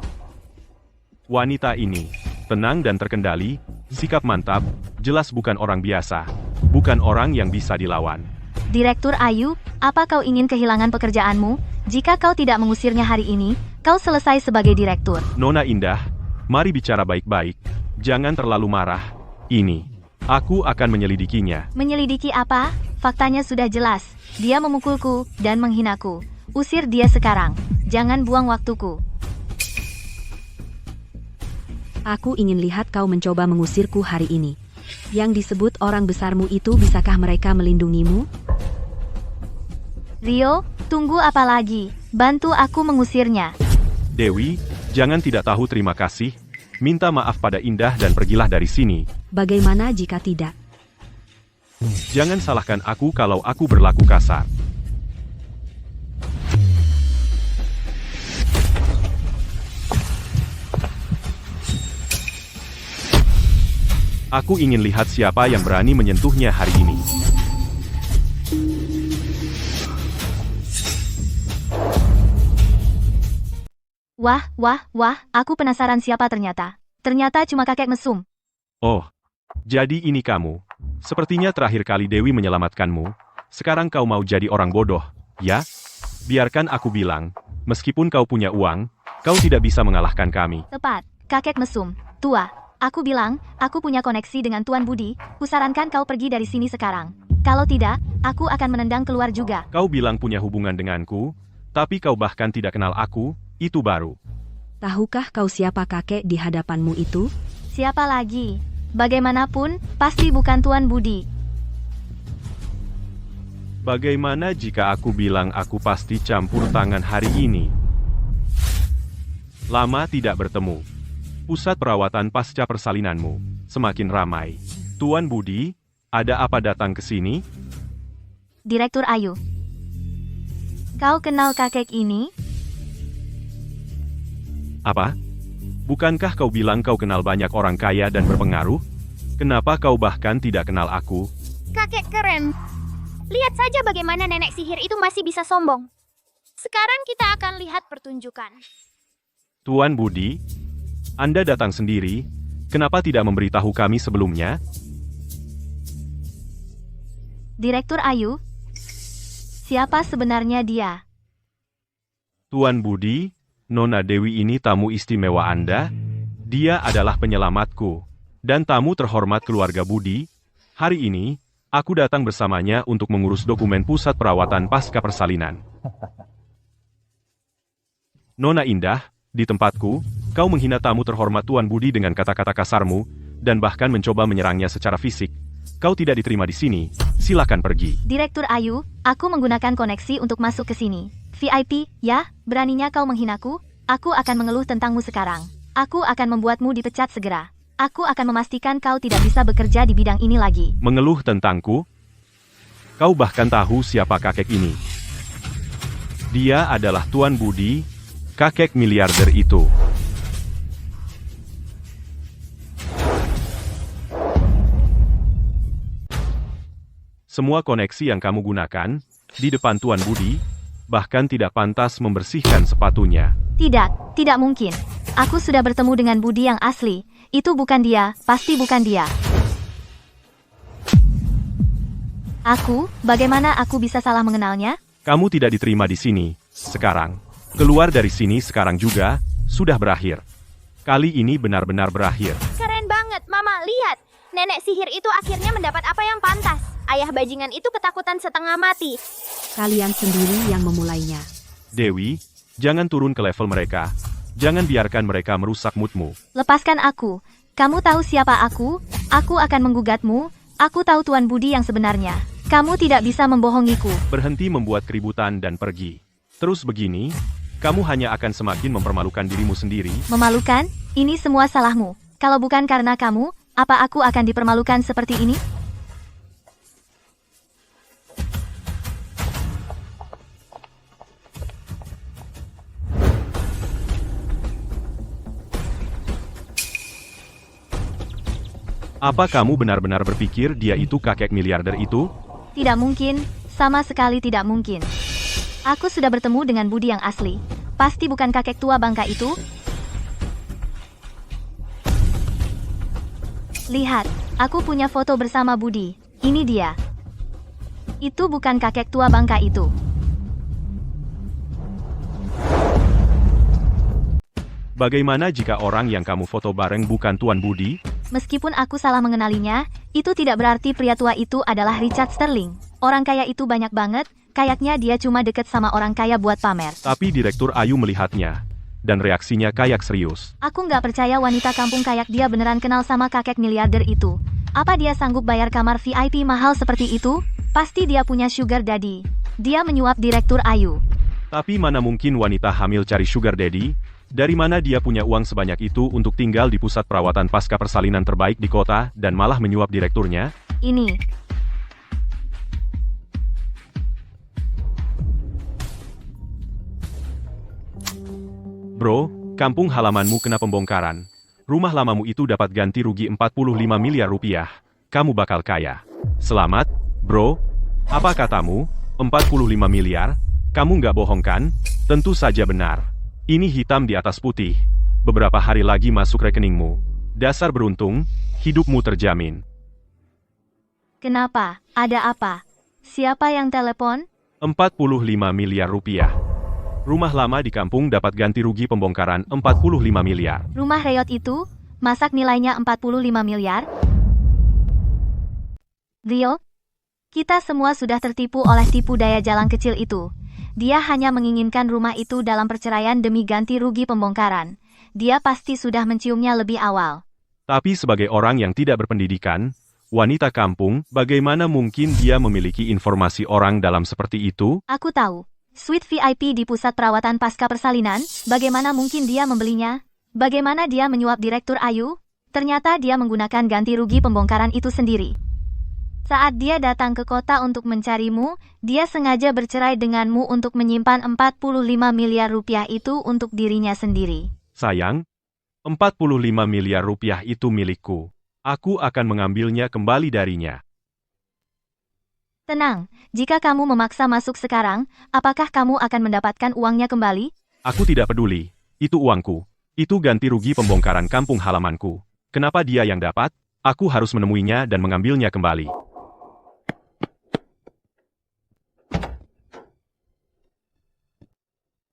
Wanita ini, tenang dan terkendali, sikap mantap, jelas bukan orang biasa. Bukan orang yang bisa dilawan. Direktur Ayu, apa kau ingin kehilangan pekerjaanmu? Jika kau tidak mengusirnya hari ini, kau selesai sebagai direktur. Nona Indah, mari bicara baik-baik. Jangan terlalu marah. Ini, aku akan menyelidikinya. Menyelidiki apa? Faktanya sudah jelas. Dia memukulku dan menghinaku. Usir dia sekarang. Jangan buang waktuku. Aku ingin lihat kau mencoba mengusirku hari ini. Yang disebut orang besarmu itu, bisakah mereka melindungimu? Rio, tunggu apa lagi? Bantu aku mengusirnya. Dewi, jangan tidak tahu terima kasih. minta maaf pada Indah dan pergilah dari sini. Bagaimana jika tidak? Jangan salahkan aku kalau aku berlaku kasar. Aku ingin lihat siapa yang berani menyentuhnya hari ini. Wah, aku penasaran siapa ternyata. Ternyata cuma kakek mesum. Oh, jadi ini kamu. Sepertinya terakhir kali Dewi menyelamatkanmu. Sekarang kau mau jadi orang bodoh, ya? Biarkan aku bilang, meskipun kau punya uang, kau tidak bisa mengalahkan kami. Tepat, kakek mesum. Tua, aku bilang, aku punya koneksi dengan Tuan Budi. Kusarankan kau pergi dari sini sekarang. Kalau tidak, aku akan menendang keluar juga. Kau bilang punya hubungan denganku, tapi kau bahkan tidak kenal aku, itu baru. Tahukah kau siapa kakek di hadapanmu itu? Siapa lagi? Bagaimanapun, pasti bukan Tuan Budi. Bagaimana jika aku bilang aku pasti campur tangan hari ini? Lama tidak bertemu. Pusat perawatan pasca persalinanmu semakin ramai. Tuan Budi, ada apa datang ke sini? Direktur Ayu. Kau kenal kakek ini? Apa? Bukankah kau bilang kau kenal banyak orang kaya dan berpengaruh? Kenapa kau bahkan tidak kenal aku? Kakek keren. Lihat saja bagaimana nenek sihir itu masih bisa sombong. Sekarang kita akan lihat pertunjukan. Tuan Budi, Anda datang sendiri, kenapa tidak memberitahu kami sebelumnya? Direktur Ayu? Siapa sebenarnya dia? Tuan Budi, Nona Dewi ini tamu istimewa Anda. Dia adalah penyelamatku dan tamu terhormat keluarga Budi. Hari ini, aku datang bersamanya untuk mengurus dokumen pusat perawatan pasca persalinan. Nona Indah, di tempatku, kau menghina tamu terhormat Tuan Budi dengan kata-kata kasarmu, dan bahkan mencoba menyerangnya secara fisik. Kau tidak diterima di sini, silakan pergi. Direktur Ayu, aku menggunakan koneksi untuk masuk ke sini. VIP, ya, beraninya kau menghinaku? Aku akan mengeluh tentangmu sekarang. Aku akan membuatmu dipecat segera. Aku akan memastikan kau tidak bisa bekerja di bidang ini lagi. Mengeluh tentangku? Kau bahkan tahu siapa kakek ini. Dia adalah Tuan Budi, kakek miliarder itu. Semua koneksi yang kamu gunakan, di depan Tuan Budi, bahkan tidak pantas membersihkan sepatunya. Tidak mungkin. Aku sudah bertemu dengan Budi yang asli. Itu bukan dia, pasti bukan dia. Bagaimana aku bisa salah mengenalnya? Kamu tidak diterima di sini, sekarang. Keluar dari sini sekarang juga, sudah berakhir. Kali ini benar-benar berakhir. Keren banget, Mama. Lihat. Nenek sihir itu akhirnya mendapat apa yang pantas. Ayah bajingan itu ketakutan setengah mati. Kalian sendiri yang memulainya. Dewi, jangan turun ke level mereka. Jangan biarkan mereka merusak moodmu. Lepaskan aku. Kamu tahu siapa aku? Aku akan menggugatmu. Aku tahu Tuan Budi yang sebenarnya. Kamu tidak bisa membohongiku. Berhenti membuat keributan dan pergi. Terus begini, kamu hanya akan semakin mempermalukan dirimu sendiri. Memalukan? Ini semua salahmu. Kalau bukan karena kamu, apa aku akan dipermalukan seperti ini? Apa kamu benar-benar berpikir dia itu kakek miliarder itu? Tidak mungkin, sama sekali tidak mungkin. Aku sudah bertemu dengan Budi yang asli. Pasti bukan kakek tua bangka itu. Lihat, aku punya foto bersama Budi. Ini dia. Itu bukan kakek tua bangka itu. Bagaimana jika orang yang kamu foto bareng bukan Tuan Budi? Meskipun aku salah mengenalinya, itu tidak berarti pria tua itu adalah Richard Sterling. Orang kaya itu banyak banget, kayaknya dia cuma deket sama orang kaya buat pamer. Tapi Direktur Ayu melihatnya, dan reaksinya kayak serius. Aku nggak percaya wanita kampung kayak dia beneran kenal sama kakek miliarder itu. Apa dia sanggup bayar kamar VIP mahal seperti itu? Pasti dia punya sugar daddy. Dia menyuap Direktur Ayu. Tapi mana mungkin wanita hamil cari sugar daddy? Dari mana dia punya uang sebanyak itu untuk tinggal di pusat perawatan pasca persalinan terbaik di kota dan malah menyuap direkturnya? Ini. Bro, kampung halamanmu kena pembongkaran. Rumah lamamu itu dapat ganti rugi 45 miliar rupiah. Kamu bakal kaya. Selamat, bro. Apa katamu? 45 miliar? Kamu nggak bohong kan? Tentu saja benar. Ini hitam di atas putih. Beberapa hari lagi masuk rekeningmu. Dasar beruntung, hidupmu terjamin. Kenapa? Ada apa? Siapa yang telepon? 45 miliar rupiah. Rumah lama di kampung dapat ganti rugi pembongkaran 45 miliar. Rumah Reyot itu? Masak nilainya 45 miliar? Leo? Kita semua sudah tertipu oleh tipu daya jalan kecil itu. Dia hanya menginginkan rumah itu dalam perceraian demi ganti rugi pembongkaran. Dia pasti sudah menciumnya lebih awal. Tapi sebagai orang yang tidak berpendidikan, wanita kampung, bagaimana mungkin dia memiliki informasi orang dalam seperti itu? Aku tahu. Suite VIP di pusat perawatan pasca persalinan, bagaimana mungkin dia membelinya? Bagaimana dia menyuap Direktur Ayu? Ternyata dia menggunakan ganti rugi pembongkaran itu sendiri. Saat dia datang ke kota untuk mencarimu, dia sengaja bercerai denganmu untuk menyimpan 45 miliar rupiah itu untuk dirinya sendiri. Sayang, 45 miliar rupiah itu milikku. Aku akan mengambilnya kembali darinya. Tenang, jika kamu memaksa masuk sekarang, apakah kamu akan mendapatkan uangnya kembali? Aku tidak peduli. Itu uangku. Itu ganti rugi pembongkaran kampung halamanku. Kenapa dia yang dapat? Aku harus menemuinya dan mengambilnya kembali.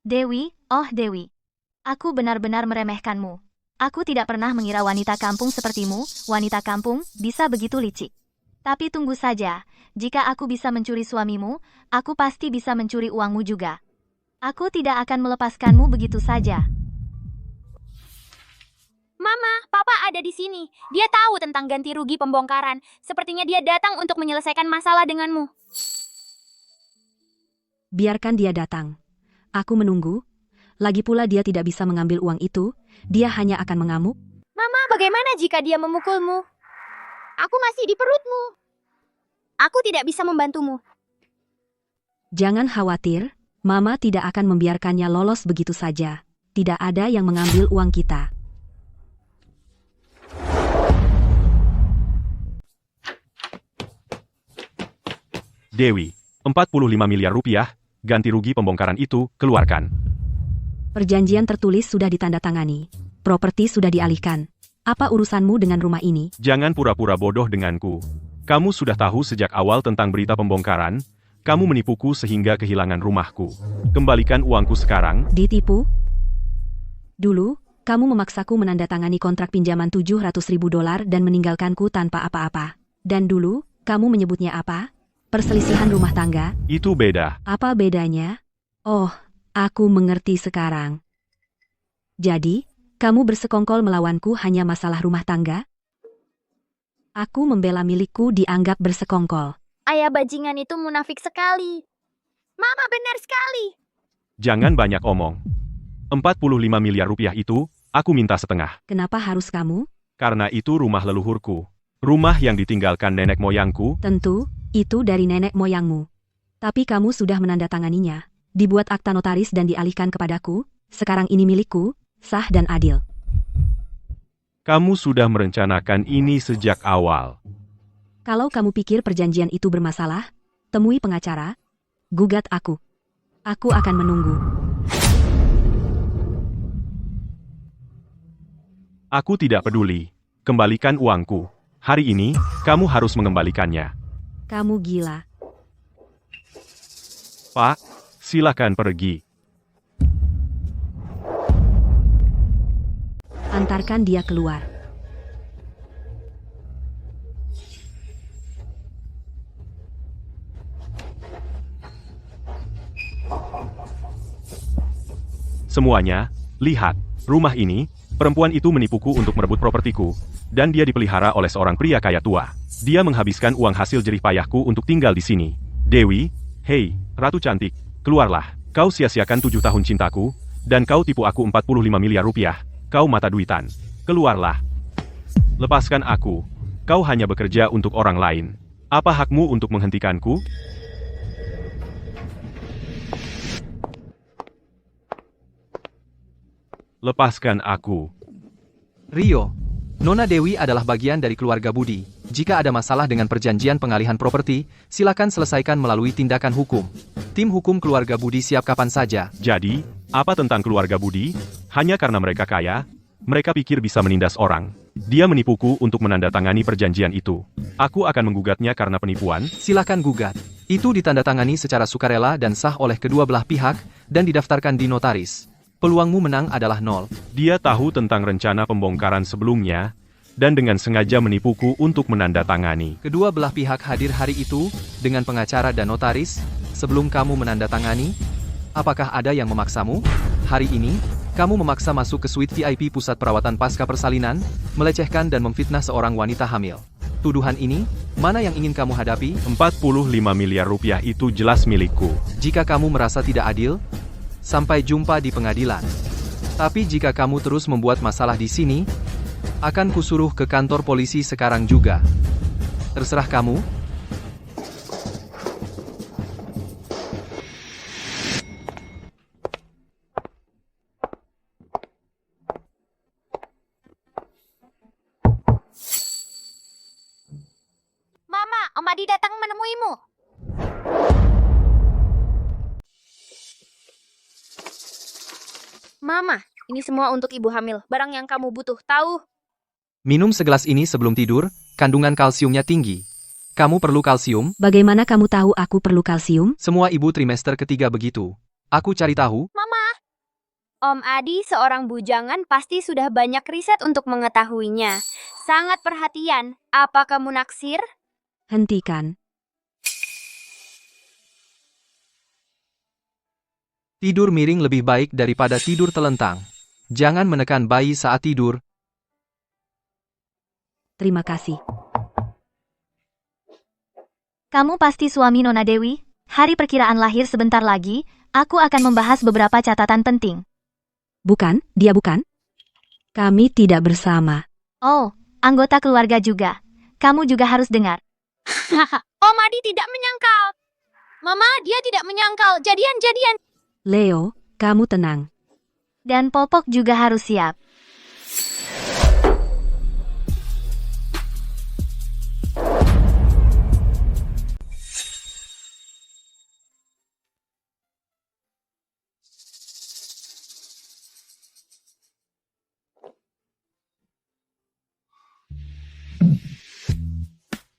Dewi, oh Dewi. Aku benar-benar meremehkanmu. Aku tidak pernah mengira wanita kampung sepertimu, wanita kampung, bisa begitu licik. Tapi tunggu saja, jika aku bisa mencuri suamimu, aku pasti bisa mencuri uangmu juga. Aku tidak akan melepaskanmu begitu saja. Mama, Papa ada di sini. Dia tahu tentang ganti rugi pembongkaran. Sepertinya dia datang untuk menyelesaikan masalah denganmu. Biarkan dia datang. Aku menunggu. Lagi pula dia tidak bisa mengambil uang itu. Dia hanya akan mengamuk. Mama, bagaimana jika dia memukulmu? Aku masih di perutmu. Aku tidak bisa membantumu. Jangan khawatir, Mama tidak akan membiarkannya lolos begitu saja. Tidak ada yang mengambil uang kita. Dewi, 45 miliar rupiah, ganti rugi pembongkaran itu, keluarkan. Perjanjian tertulis sudah ditandatangani. Properti sudah dialihkan. Apa urusanmu dengan rumah ini? Jangan pura-pura bodoh denganku. Kamu sudah tahu sejak awal tentang berita pembongkaran. Kamu menipuku sehingga kehilangan rumahku. Kembalikan uangku sekarang. Ditipu? Dulu, kamu memaksaku menandatangani kontrak pinjaman $700.000 dan meninggalkanku tanpa apa-apa. Dan dulu, kamu menyebutnya apa? Perselisihan rumah tangga? Itu beda. Apa bedanya? Oh, aku mengerti sekarang. Jadi, kamu bersekongkol melawanku hanya masalah rumah tangga? Aku membela milikku dianggap bersekongkol. Ayah bajingan itu munafik sekali. Mama benar sekali. Jangan banyak omong. 45 miliar rupiah itu, aku minta setengah. Kenapa harus kamu? Karena itu rumah leluhurku. Rumah yang ditinggalkan nenek moyangku. Tentu, itu dari nenek moyangmu. Tapi kamu sudah menandatanganinya. Dibuat akta notaris dan dialihkan kepadaku. Sekarang ini milikku. Sah dan adil. Kamu sudah merencanakan ini sejak awal. Kalau kamu pikir perjanjian itu bermasalah, temui pengacara, gugat aku. Aku akan menunggu. Aku tidak peduli. Kembalikan uangku. Hari ini, kamu harus mengembalikannya. Kamu gila. Pak, silakan pergi. Antarkan dia keluar. Semuanya, lihat, rumah ini, perempuan itu menipuku untuk merebut propertiku, dan dia dipelihara oleh seorang pria kaya tua. Dia menghabiskan uang hasil jerih payahku untuk tinggal di sini. Dewi, hei, Ratu cantik, keluarlah. Kau sia-siakan 7 tahun cintaku, Dan kau tipu aku 45 miliar rupiah. Kau mata duitan. Keluarlah. Lepaskan aku. Kau hanya bekerja untuk orang lain. Apa hakmu untuk menghentikanku? Lepaskan aku. Rio, Nona Dewi adalah bagian dari keluarga Budi. Jika ada masalah dengan perjanjian pengalihan properti, silakan selesaikan melalui tindakan hukum. Tim hukum keluarga Budi siap kapan saja. Jadi, apa tentang keluarga Budi? Hanya karena mereka kaya, mereka pikir bisa menindas orang. Dia menipuku untuk menandatangani perjanjian itu. Aku akan menggugatnya karena penipuan. Silakan gugat. Itu ditandatangani secara sukarela dan sah oleh kedua belah pihak, dan didaftarkan di notaris. Peluangmu menang adalah 0. Dia tahu tentang rencana pembongkaran sebelumnya, dan dengan sengaja menipuku untuk menandatangani. Kedua belah pihak hadir hari itu, dengan pengacara dan notaris. Sebelum kamu menandatangani, apakah ada yang memaksamu? Hari ini, kamu memaksa masuk ke suite VIP pusat perawatan pasca persalinan, melecehkan dan memfitnah seorang wanita hamil. Tuduhan ini, mana yang ingin kamu hadapi? 45 miliar rupiah itu jelas milikku. Jika kamu merasa tidak adil, sampai jumpa di pengadilan. Tapi jika kamu terus membuat masalah di sini, akan kusuruh ke kantor polisi sekarang juga. Terserah kamu. Mama, Om Adi datang menemuimu. Mama, ini semua untuk ibu hamil. Barang yang kamu butuh, tahu? Minum segelas ini sebelum tidur, kandungan kalsiumnya tinggi. Kamu perlu kalsium? Bagaimana kamu tahu aku perlu kalsium? Semua ibu trimester ketiga begitu. Aku cari tahu. Mama, Om Adi seorang bujangan pasti sudah banyak riset untuk mengetahuinya. Sangat perhatian. Apa kamu naksir? Hentikan. Tidur miring lebih baik daripada tidur telentang. Jangan menekan bayi saat tidur. Terima kasih. Kamu pasti suami Nona Dewi? Hari perkiraan lahir sebentar lagi, aku akan membahas beberapa catatan penting. Bukan, dia bukan. Kami tidak bersama. Oh, anggota keluarga juga. Kamu juga harus dengar. Om Adi tidak menyangkal. Mama, dia tidak menyangkal. Jadian-jadian. Leo, kamu tenang. Dan Popok juga harus siap.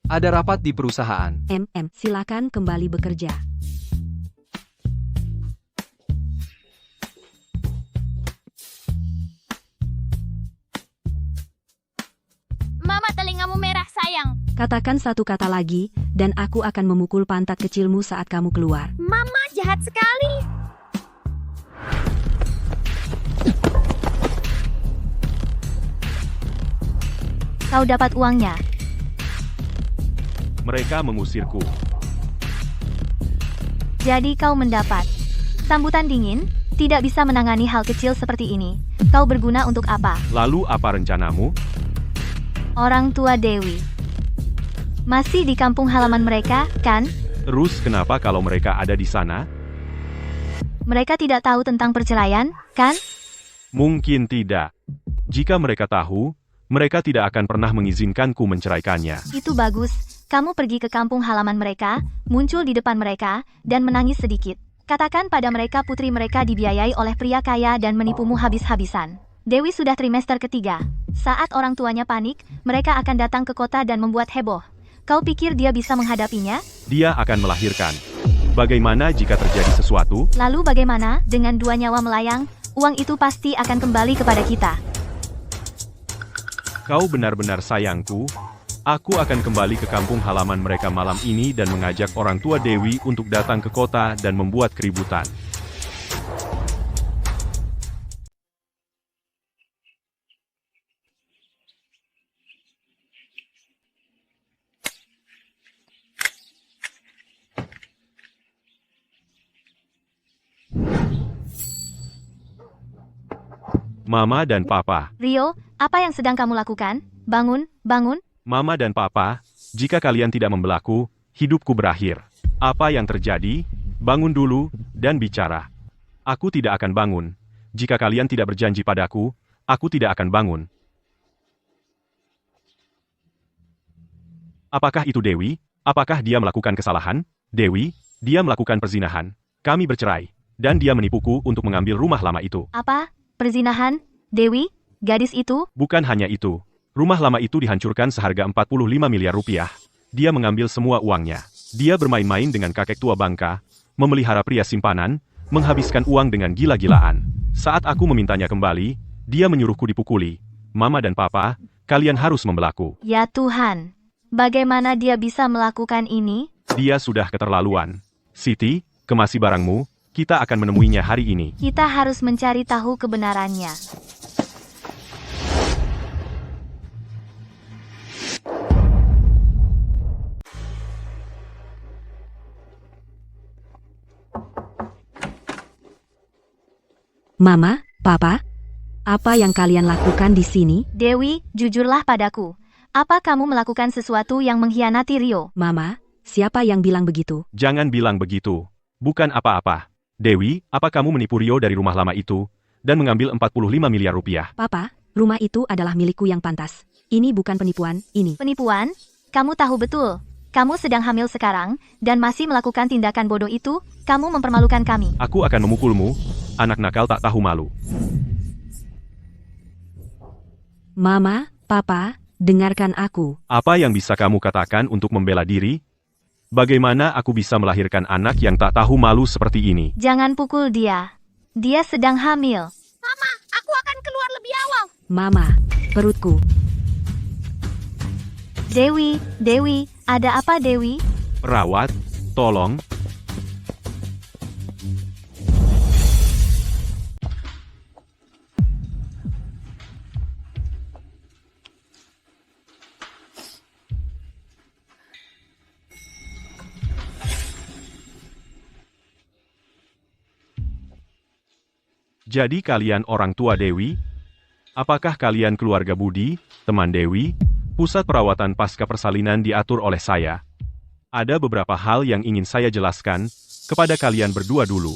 Ada rapat di perusahaan. Silakan kembali bekerja. Mama, telingamu merah, sayang. Katakan satu kata lagi, dan aku akan memukul pantat kecilmu saat kamu keluar. Mama jahat sekali. Kau dapat uangnya. Mereka mengusirku. Jadi kau mendapat sambutan dingin, tidak bisa menangani hal kecil seperti ini. Kau berguna untuk apa? Lalu apa rencanamu? Orang tua Dewi. Masih di kampung halaman mereka, kan? Terus kenapa kalau mereka ada di sana? Mereka tidak tahu tentang perceraian, kan? Mungkin tidak. Jika mereka tahu, mereka tidak akan pernah mengizinkanku menceraikannya. Itu bagus. Kamu pergi ke kampung halaman mereka, muncul di depan mereka, dan menangis sedikit. Katakan pada mereka putri mereka dibiayai oleh pria kaya dan menipumu habis-habisan. Dewi sudah trimester ketiga. Saat orang tuanya panik, mereka akan datang ke kota dan membuat heboh. Kau pikir dia bisa menghadapinya? Dia akan melahirkan. Bagaimana jika terjadi sesuatu? Lalu bagaimana dengan 2 nyawa melayang? Uang itu pasti akan kembali kepada kita. Kau benar-benar sayangku. Aku akan kembali ke kampung halaman mereka malam ini dan mengajak orang tua Dewi untuk datang ke kota dan membuat keributan. Mama dan Papa. Rio, apa yang sedang kamu lakukan? Bangun, bangun. Mama dan Papa, jika kalian tidak membelaku, hidupku berakhir. Apa yang terjadi? Bangun dulu, dan bicara. Aku tidak akan bangun. Jika kalian tidak berjanji padaku, aku tidak akan bangun. Apakah itu Dewi? Apakah dia melakukan kesalahan? Dewi, dia melakukan perzinahan. Kami bercerai. Dan dia menipuku untuk mengambil rumah lama itu. Apa? Perzinahan? Dewi? Gadis itu? Bukan hanya itu. Rumah lama itu dihancurkan seharga 45 miliar rupiah. Dia mengambil semua uangnya. Dia bermain-main dengan kakek tua bangka, memelihara pria simpanan, menghabiskan uang dengan gila-gilaan. Saat aku memintanya kembali, dia menyuruhku dipukuli. Mama dan Papa, kalian harus membelaku. Ya Tuhan. Bagaimana dia bisa melakukan ini? Dia sudah keterlaluan. Siti, kemasi barangmu, kita akan menemuinya hari ini. Kita harus mencari tahu kebenarannya. Mama, Papa, apa yang kalian lakukan di sini? Dewi, jujurlah padaku. Apa kamu melakukan sesuatu yang mengkhianati Rio? Mama, siapa yang bilang begitu? Jangan bilang begitu. Bukan apa-apa. Dewi, apa kamu menipu Rio dari rumah lama itu, dan mengambil 45 miliar rupiah? Papa, rumah itu adalah milikku yang pantas. Ini bukan penipuan, ini. Penipuan? Kamu tahu betul. Kamu sedang hamil sekarang, dan masih melakukan tindakan bodoh itu, kamu mempermalukan kami. Aku akan memukulmu, anak nakal tak tahu malu. Mama, Papa, dengarkan aku. Apa yang bisa kamu katakan untuk membela diri? Bagaimana aku bisa melahirkan anak yang tak tahu malu seperti ini? Jangan pukul dia. Dia sedang hamil. Mama, aku akan keluar lebih awal. Mama, perutku. Dewi, Dewi, ada apa Dewi? Perawat, tolong. Jadi kalian orang tua Dewi? Apakah kalian keluarga Budi, teman Dewi? Pusat perawatan pasca persalinan diatur oleh saya. Ada beberapa hal yang ingin saya jelaskan kepada kalian berdua dulu.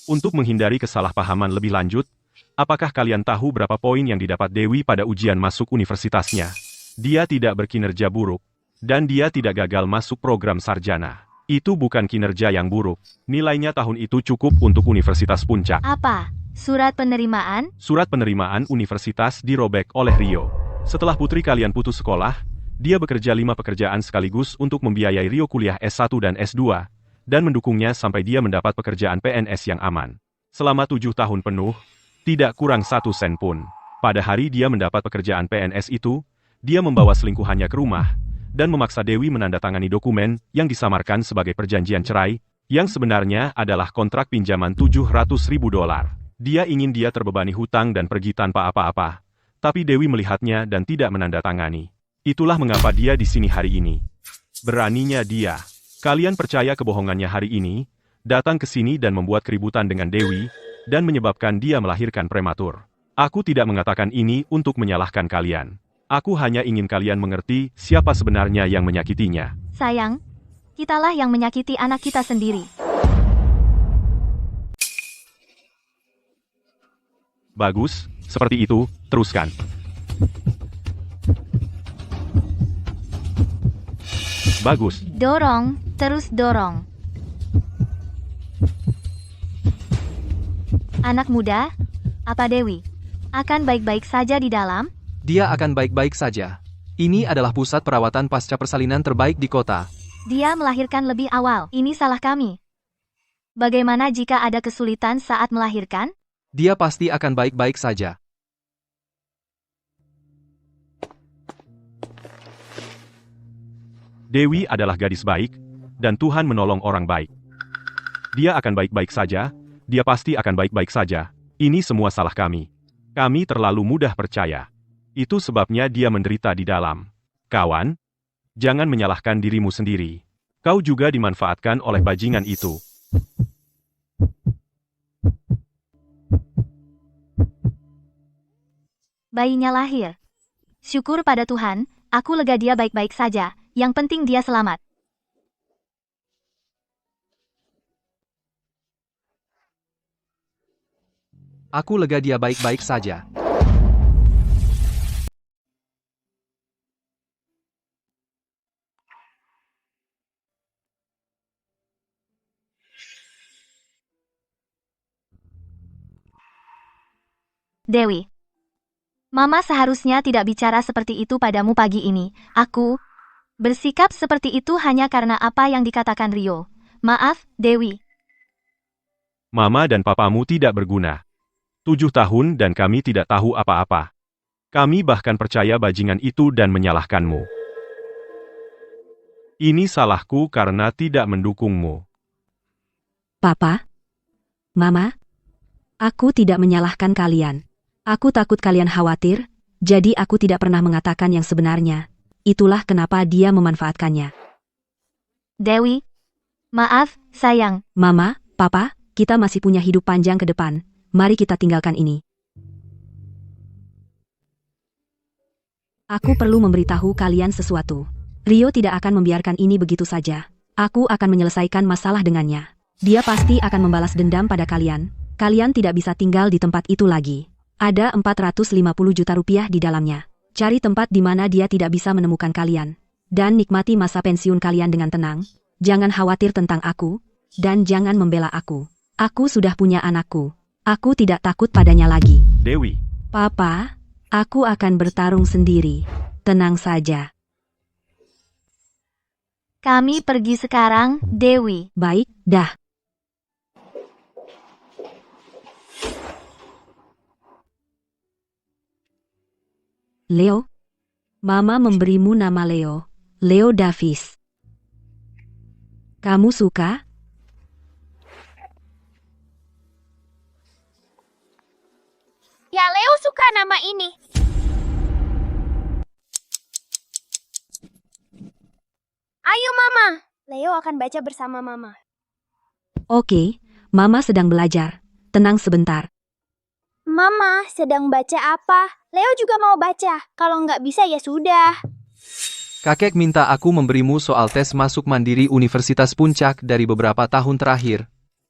Untuk menghindari kesalahpahaman lebih lanjut, apakah kalian tahu berapa poin yang didapat Dewi pada ujian masuk universitasnya? Dia tidak berkinerja buruk, dan dia tidak gagal masuk program sarjana. Itu bukan kinerja yang buruk. Nilainya tahun itu cukup untuk Universitas Puncak. Apa? Surat penerimaan? Surat penerimaan universitas dirobek oleh Rio. Setelah putri kalian putus sekolah, dia bekerja 5 pekerjaan sekaligus untuk membiayai Rio kuliah S1 dan S2, dan mendukungnya sampai dia mendapat pekerjaan PNS yang aman. Selama 7 tahun penuh, tidak kurang 1 sen pun. Pada hari dia mendapat pekerjaan PNS itu, dia membawa selingkuhannya ke rumah, dan memaksa Dewi menandatangani dokumen yang disamarkan sebagai perjanjian cerai, yang sebenarnya adalah kontrak pinjaman $700.000. Dia ingin dia terbebani hutang dan pergi tanpa apa-apa. Tapi Dewi melihatnya dan tidak menandatangani. Itulah mengapa dia di sini hari ini. Beraninya dia. Kalian percaya kebohongannya hari ini, datang ke sini dan membuat keributan dengan Dewi, dan menyebabkan dia melahirkan prematur. Aku tidak mengatakan ini untuk menyalahkan kalian. Aku hanya ingin kalian mengerti siapa sebenarnya yang menyakitinya. Sayang, kitalah yang menyakiti anak kita sendiri. Bagus, seperti itu, teruskan. Bagus. Dorong, terus dorong. Anak muda, apa Dewi akan baik-baik saja di dalam? Dia akan baik-baik saja. Ini adalah pusat perawatan pasca persalinan terbaik di kota. Dia melahirkan lebih awal. Ini salah kami. Bagaimana jika ada kesulitan saat melahirkan? Dia pasti akan baik-baik saja. Dewi adalah gadis baik, dan Tuhan menolong orang baik. Dia akan baik-baik saja, dia pasti akan baik-baik saja. Ini semua salah kami. Kami terlalu mudah percaya. Itu sebabnya dia menderita di dalam. Kawan, jangan menyalahkan dirimu sendiri. Kau juga dimanfaatkan oleh bajingan itu. Bayinya lahir. Syukur pada Tuhan, aku lega dia baik-baik saja. Yang penting dia selamat. Aku lega dia baik-baik saja. Dewi. Mama seharusnya tidak bicara seperti itu padamu pagi ini. Aku bersikap seperti itu hanya karena apa yang dikatakan Rio. Maaf, Dewi. Mama dan papamu tidak berguna. 7 tahun dan kami tidak tahu apa-apa. Kami bahkan percaya bajingan itu dan menyalahkanmu. Ini salahku karena tidak mendukungmu. Papa, Mama, aku tidak menyalahkan kalian. Aku takut kalian khawatir, jadi aku tidak pernah mengatakan yang sebenarnya. Itulah kenapa dia memanfaatkannya. Dewi. Maaf, sayang. Mama, Papa, kita masih punya hidup panjang ke depan. Mari kita tinggalkan ini. Aku perlu memberitahu kalian sesuatu. Rio tidak akan membiarkan ini begitu saja. Aku akan menyelesaikan masalah dengannya. Dia pasti akan membalas dendam pada kalian. Kalian tidak bisa tinggal di tempat itu lagi. Ada 450 juta rupiah di dalamnya. Cari tempat di mana dia tidak bisa menemukan kalian. Dan nikmati masa pensiun kalian dengan tenang. Jangan khawatir tentang aku. Dan jangan membela aku. Aku sudah punya anakku. Aku tidak takut padanya lagi. Dewi. Papa, aku akan bertarung sendiri. Tenang saja. Kami pergi sekarang, Dewi. Baik, dah. Leo? Mama memberimu nama Leo. Leo Davis. Kamu suka? Ya, Leo suka nama ini. Ayo, Mama. Leo akan baca bersama Mama. Oke, Mama sedang belajar. Tenang sebentar. Mama, sedang baca apa? Leo juga mau baca. Kalau nggak bisa ya sudah. Kakek minta aku memberimu soal tes masuk mandiri Universitas Puncak dari beberapa tahun terakhir.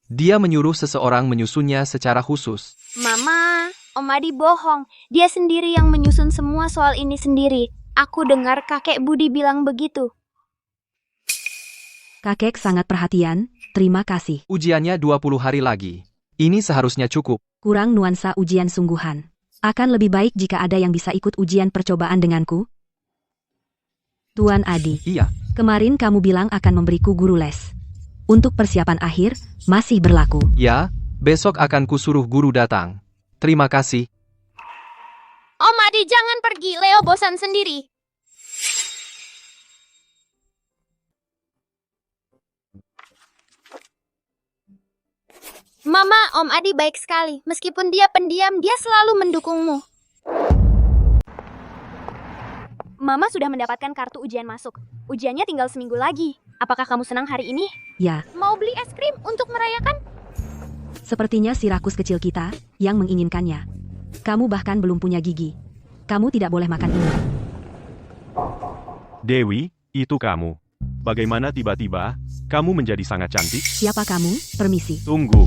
Dia menyuruh seseorang menyusunnya secara khusus. Mama, Om Adi bohong. Dia sendiri yang menyusun semua soal ini sendiri. Aku dengar kakek Budi bilang begitu. Kakek sangat perhatian, terima kasih. Ujiannya 20 hari lagi. Ini seharusnya cukup. Kurang nuansa ujian sungguhan. Akan lebih baik jika ada yang bisa ikut ujian percobaan denganku. Tuan Adi, Iya. kemarin kamu bilang akan memberiku guru les. Untuk persiapan akhir, masih berlaku. Ya, besok akan kusuruh guru datang. Terima kasih. Om Adi jangan pergi, Leo bosan sendiri. Mama, Om Adi baik sekali. Meskipun dia pendiam, dia selalu mendukungmu. Mama sudah mendapatkan kartu ujian masuk. Ujiannya tinggal seminggu lagi. Apakah kamu senang hari ini? Ya, Mau beli es krim untuk merayakan? sepertinya si rakus kecil kita yang menginginkannya. Kamu bahkan belum punya gigi. Kamu tidak boleh makan ini. Dewi, itu kamu. Bagaimana tiba-tiba kamu menjadi sangat cantik? Siapa kamu? Permisi. Tunggu.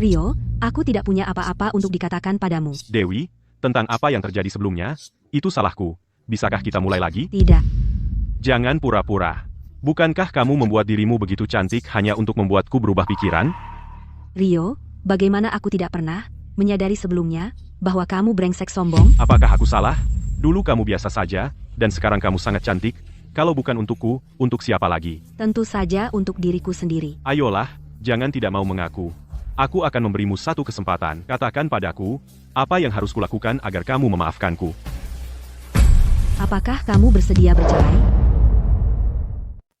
Rio, aku tidak punya apa-apa untuk dikatakan padamu. Dewi, tentang apa yang terjadi sebelumnya, itu salahku. Bisakah kita mulai lagi? Tidak. Jangan pura-pura. Bukankah kamu membuat dirimu begitu cantik hanya untuk membuatku berubah pikiran? Rio, bagaimana aku tidak pernah menyadari sebelumnya bahwa kamu brengsek sombong? Apakah aku salah? Dulu kamu biasa saja, dan sekarang kamu sangat cantik. Kalau bukan untukku, untuk siapa lagi? Tentu saja untuk diriku sendiri. Ayolah, jangan tidak mau mengaku. Aku akan memberimu satu kesempatan. Katakan padaku, apa yang harus kulakukan agar kamu memaafkanku? Apakah kamu bersedia bercerai?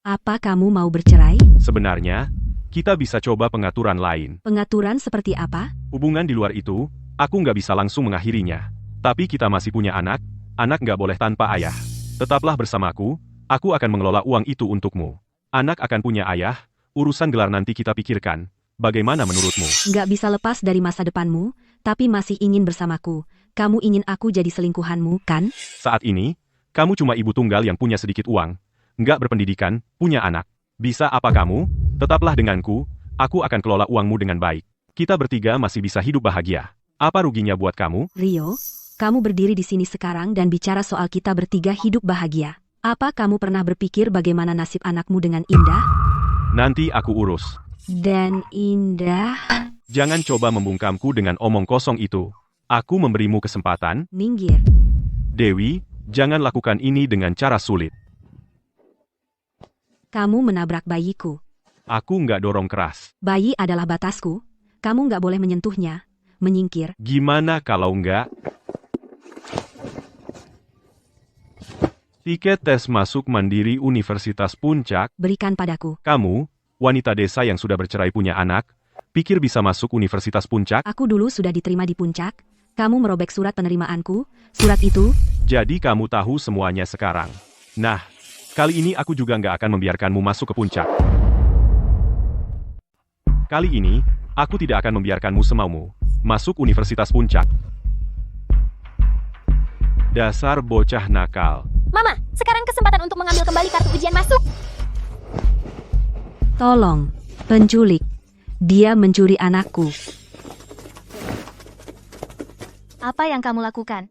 Apa kamu mau bercerai? Sebenarnya, kita bisa coba pengaturan lain. Pengaturan seperti apa? Hubungan di luar itu, aku nggak bisa langsung mengakhirinya. Tapi kita masih punya anak nggak boleh tanpa ayah. Tetaplah bersamaku, aku akan mengelola uang itu untukmu. Anak akan punya ayah, urusan gelar nanti kita pikirkan. Bagaimana menurutmu? Nggak bisa lepas dari masa depanmu, tapi masih ingin bersamaku. kamu ingin aku jadi selingkuhanmu, kan? Saat ini, kamu cuma ibu tunggal yang punya sedikit uang, nggak berpendidikan, punya anak. Bisa apa kamu? Tetaplah denganku, aku akan kelola uangmu dengan baik. Kita bertiga masih bisa hidup bahagia. Apa ruginya buat kamu? Rio, kamu berdiri di sini sekarang dan bicara soal kita bertiga hidup bahagia. Apa kamu pernah berpikir bagaimana nasib anakmu dengan Indah? Nanti aku urus. Dan Indah... Jangan coba membungkamku dengan omong kosong itu. Aku memberimu kesempatan. Minggir. Dewi, jangan lakukan ini dengan cara sulit. Kamu menabrak bayiku. Aku nggak dorong keras. Bayi adalah batasku. Kamu nggak boleh menyentuhnya. Menyingkir. Gimana kalau nggak? Tiket tes masuk Mandiri Universitas Puncak. Berikan padaku. Kamu, wanita desa yang sudah bercerai punya anak, pikir bisa masuk Universitas Puncak? Aku dulu sudah diterima di Puncak. Kamu merobek surat penerimaanku. Surat itu... Jadi kamu tahu semuanya sekarang. Nah, kali ini aku juga nggak akan membiarkanmu masuk ke puncak. Kali ini, aku tidak akan membiarkanmu semaumu masuk Universitas Puncak. Dasar bocah nakal. Mama, sekarang kesempatan untuk mengambil kembali kartu ujian masuk. Tolong, penculik. Dia mencuri anakku. Apa yang kamu lakukan?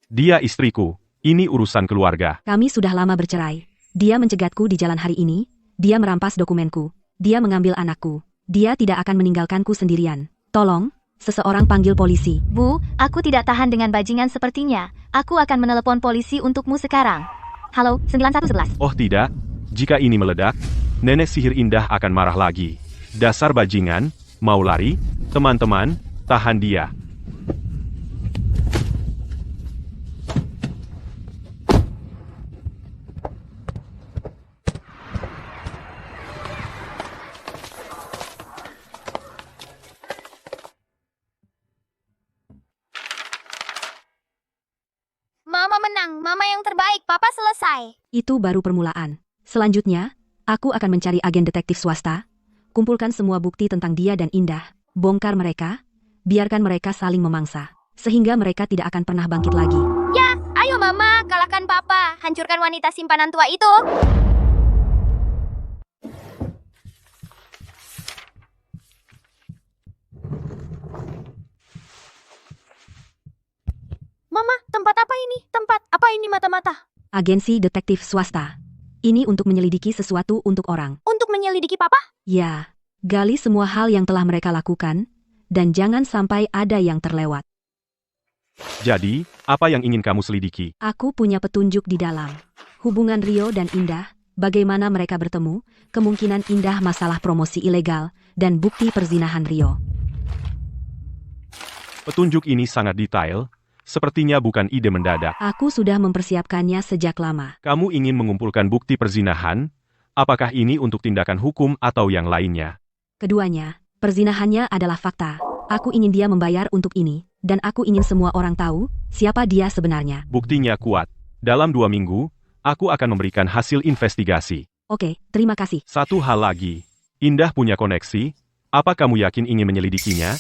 Dia istriku. Ini urusan keluarga. Kami sudah lama bercerai. Dia mencegatku di jalan hari ini. Dia merampas dokumenku. Dia mengambil anakku. Dia tidak akan meninggalkanku sendirian. Tolong, seseorang panggil polisi. Bu, aku tidak tahan dengan bajingan sepertinya. Aku akan menelepon polisi untukmu sekarang. Halo, 9111. Oh tidak, jika ini meledak, nenek sihir indah akan marah lagi. Dasar bajingan, mau lari? Teman-teman, tahan dia. Mama menang, Mama yang terbaik, Papa selesai. Itu baru permulaan. Selanjutnya, aku akan mencari agen detektif swasta, kumpulkan semua bukti tentang dia dan Indah, bongkar mereka, biarkan mereka saling memangsa, sehingga mereka tidak akan pernah bangkit lagi. Ya, ayo Mama, kalahkan Papa, hancurkan wanita simpanan tua itu. Mama, tempat apa ini? Tempat apa ini mata-mata? Agensi detektif swasta. Ini untuk menyelidiki sesuatu untuk orang. Untuk menyelidiki Papa? Ya, gali semua hal yang telah mereka lakukan, dan jangan sampai ada yang terlewat. Jadi, apa yang ingin kamu selidiki? Aku punya petunjuk di dalam. Hubungan Rio dan Indah, bagaimana mereka bertemu, kemungkinan Indah masalah promosi ilegal, dan bukti perzinahan Rio. Petunjuk ini sangat detail, sepertinya bukan ide mendadak. Aku sudah mempersiapkannya sejak lama. Kamu ingin mengumpulkan bukti perzinahan? Apakah ini untuk tindakan hukum atau yang lainnya? Keduanya, perzinahannya adalah fakta. Aku ingin dia membayar untuk ini, dan aku ingin semua orang tahu siapa dia sebenarnya. Buktinya kuat. Dalam 2 minggu, aku akan memberikan hasil investigasi. Oke, terima kasih. Satu hal lagi, Indah punya koneksi. Apa kamu yakin ingin menyelidikinya?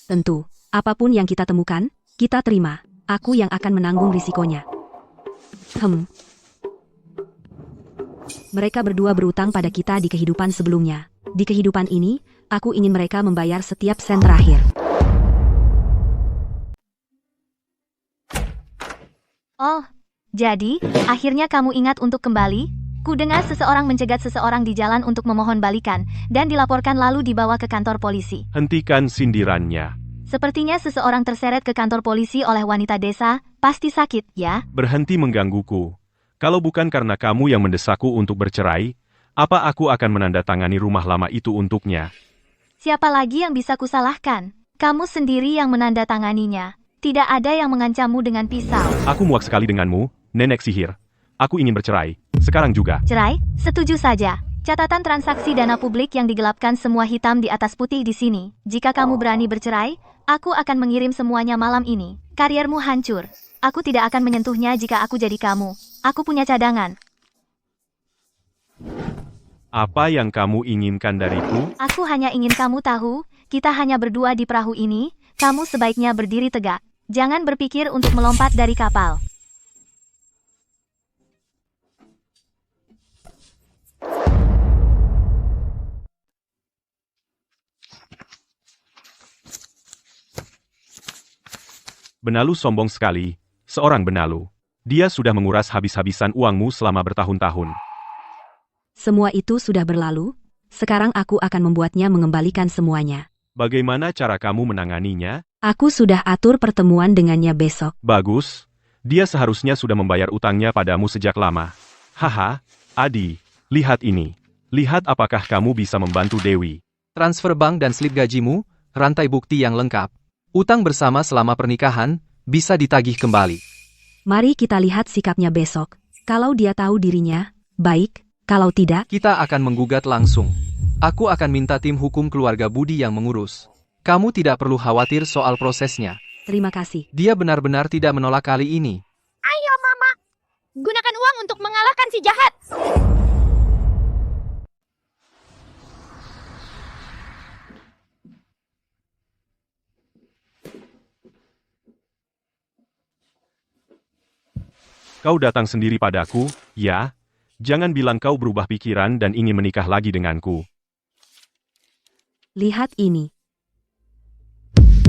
Tentu, apapun yang kita temukan, kita terima. Aku yang akan menanggung risikonya. Mereka berdua berutang pada kita di kehidupan sebelumnya. Di kehidupan ini, aku ingin mereka membayar setiap sen terakhir. Oh, jadi, akhirnya kamu ingat untuk kembali? Ku dengar seseorang mencegat seseorang di jalan untuk memohon balikan, dan dilaporkan lalu dibawa ke kantor polisi. Hentikan sindirannya. Sepertinya seseorang terseret ke kantor polisi oleh wanita desa, pasti sakit, ya? Berhenti menggangguku. Kalau bukan karena kamu yang mendesakku untuk bercerai, apa aku akan menandatangani rumah lama itu untuknya? Siapa lagi yang bisa kusalahkan? Kamu sendiri yang menandatanganinya. Tidak ada yang mengancammu dengan pisau. Aku muak sekali denganmu, nenek sihir. Aku ingin bercerai. Sekarang juga. Cerai? Setuju saja. Catatan transaksi dana publik yang digelapkan semua hitam di atas putih di sini. Jika kamu berani bercerai, aku akan mengirim semuanya malam ini. Kariermu hancur. Aku tidak akan menyentuhnya jika aku jadi kamu. Aku punya cadangan. Apa yang kamu inginkan dariku? Aku hanya ingin kamu tahu, kita hanya berdua di perahu ini, kamu sebaiknya berdiri tegak. Jangan berpikir untuk melompat dari kapal. Benalu sombong sekali, seorang benalu. Dia sudah menguras habis-habisan uangmu selama bertahun-tahun. Semua itu sudah berlalu, sekarang aku akan membuatnya mengembalikan semuanya. Bagaimana cara kamu menanganinya? Aku sudah atur pertemuan dengannya besok. Bagus. Dia seharusnya sudah membayar utangnya padamu sejak lama. Haha, Adi, lihat ini. Lihat apakah kamu bisa membantu Dewi. Transfer bank dan slip gajimu, rantai bukti yang lengkap. Utang bersama selama pernikahan, bisa ditagih kembali. Mari kita lihat sikapnya besok. Kalau dia tahu dirinya, baik. Kalau tidak, Kita akan menggugat langsung. Aku akan minta tim hukum keluarga Budi yang mengurus. Kamu tidak perlu khawatir soal prosesnya. terima kasih. Dia benar-benar tidak menolak kali ini. Ayo, Mama. Gunakan uang untuk mengalahkan si jahat. Kau datang sendiri padaku, ya? Jangan bilang kau berubah pikiran dan ingin menikah lagi denganku. Lihat ini.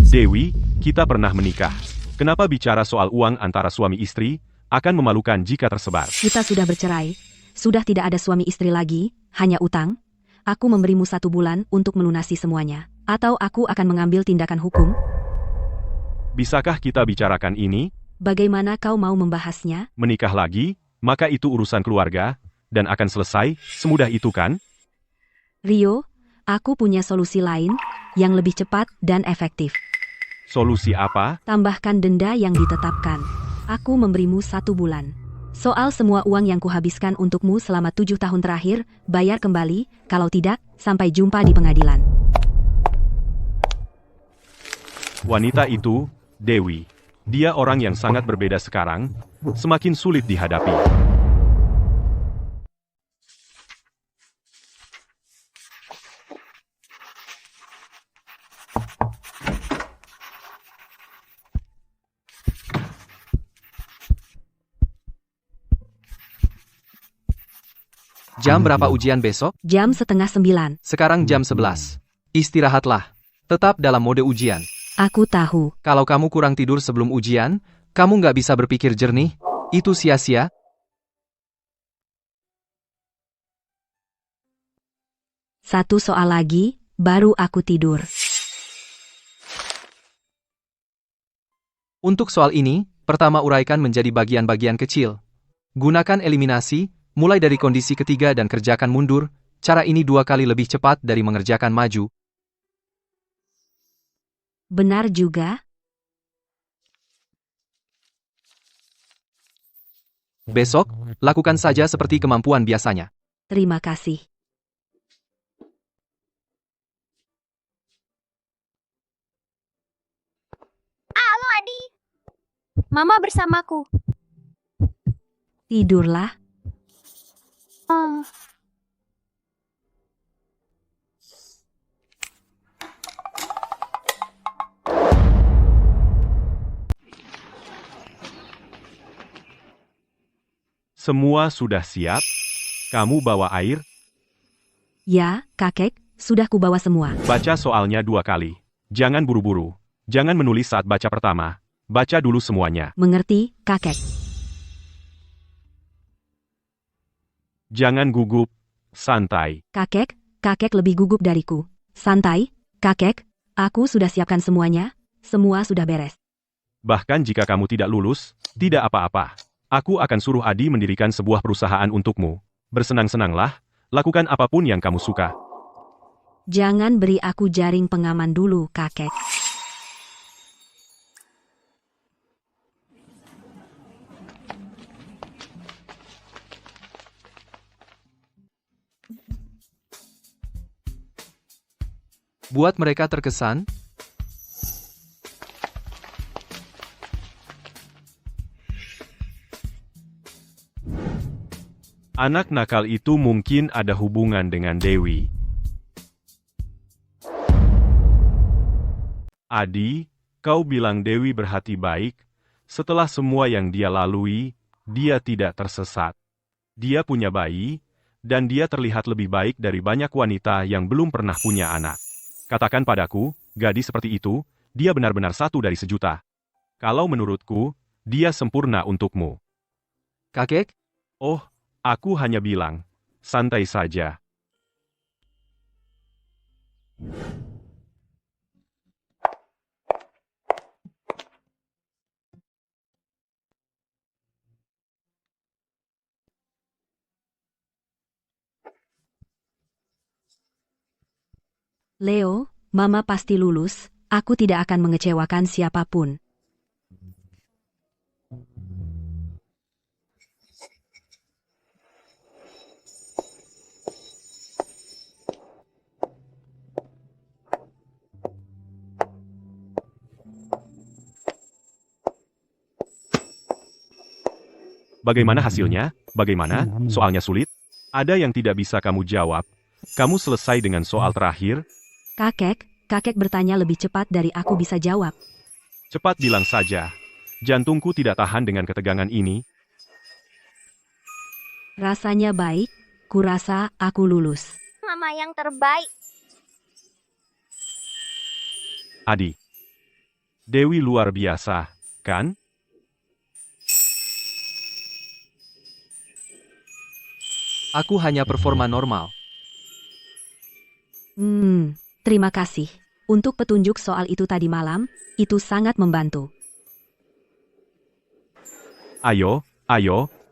Dewi, kita pernah menikah. Kenapa bicara soal uang antara suami istri? Akan memalukan jika tersebar. Kita sudah bercerai. Sudah tidak ada suami istri lagi, hanya utang. Aku memberimu 1 bulan untuk melunasi semuanya. Atau aku akan mengambil tindakan hukum. Bisakah kita bicarakan ini? Bagaimana kau mau membahasnya? Menikah lagi? Maka itu urusan keluarga, dan akan selesai, semudah itu kan? Rio, aku punya solusi lain, yang lebih cepat dan efektif. Solusi apa? Tambahkan denda yang ditetapkan. Aku memberimu 1 bulan. Soal semua uang yang kuhabiskan untukmu selama 7 tahun terakhir, bayar kembali, kalau tidak, sampai jumpa di pengadilan. Wanita itu, Dewi. Dia orang yang sangat berbeda sekarang, semakin sulit dihadapi. Jam berapa ujian besok? Jam 8:30. Sekarang jam 11. Istirahatlah. Tetap dalam mode ujian. Aku tahu. Kalau kamu kurang tidur sebelum ujian, kamu nggak bisa berpikir jernih. Itu sia-sia. Satu soal lagi, baru aku tidur. Untuk soal ini, pertama uraikan menjadi bagian-bagian kecil. Gunakan eliminasi, mulai dari kondisi ketiga dan kerjakan mundur. Cara ini 2 kali lebih cepat dari mengerjakan maju. Benar juga. Besok, lakukan saja seperti kemampuan biasanya. Terima kasih. Halo, Adi. Mama bersamaku. Tidurlah. Oh. Semua sudah siap? Kamu bawa air? Ya, kakek, sudah kubawa semua. Baca soalnya 2 kali. Jangan buru-buru. Jangan menulis saat baca pertama. Baca dulu semuanya. Mengerti, kakek? Jangan gugup. Santai. Kakek lebih gugup dariku. Santai, kakek, aku sudah siapkan semuanya. Semua sudah beres. Bahkan jika kamu tidak lulus, tidak apa-apa. Aku akan suruh Adi mendirikan sebuah perusahaan untukmu. Bersenang-senanglah, lakukan apapun yang kamu suka. Jangan beri aku jaring pengaman dulu, kakek. Buat mereka terkesan, Anak nakal itu mungkin ada hubungan dengan Dewi. Adi, kau bilang Dewi berhati baik. Setelah semua yang dia lalui, dia tidak tersesat. Dia punya bayi, dan dia terlihat lebih baik dari banyak wanita yang belum pernah punya anak. Katakan padaku, gadis seperti itu, dia benar-benar satu dari sejuta. Kalau menurutku, dia sempurna untukmu. Kakek, Oh, aku hanya bilang, santai saja. Leo, Mama pasti lulus, aku tidak akan mengecewakan siapapun. Bagaimana hasilnya? Bagaimana? Soalnya sulit? Ada yang tidak bisa kamu jawab. Kamu selesai dengan soal terakhir? Kakek bertanya lebih cepat dari aku bisa jawab. Cepat bilang saja. Jantungku tidak tahan dengan ketegangan ini. Rasanya baik, kurasa aku lulus. Mama yang terbaik. Adi. Dewi luar biasa, kan? aku hanya performa normal. Terima kasih. Untuk petunjuk soal itu tadi malam, itu sangat membantu. Ayo,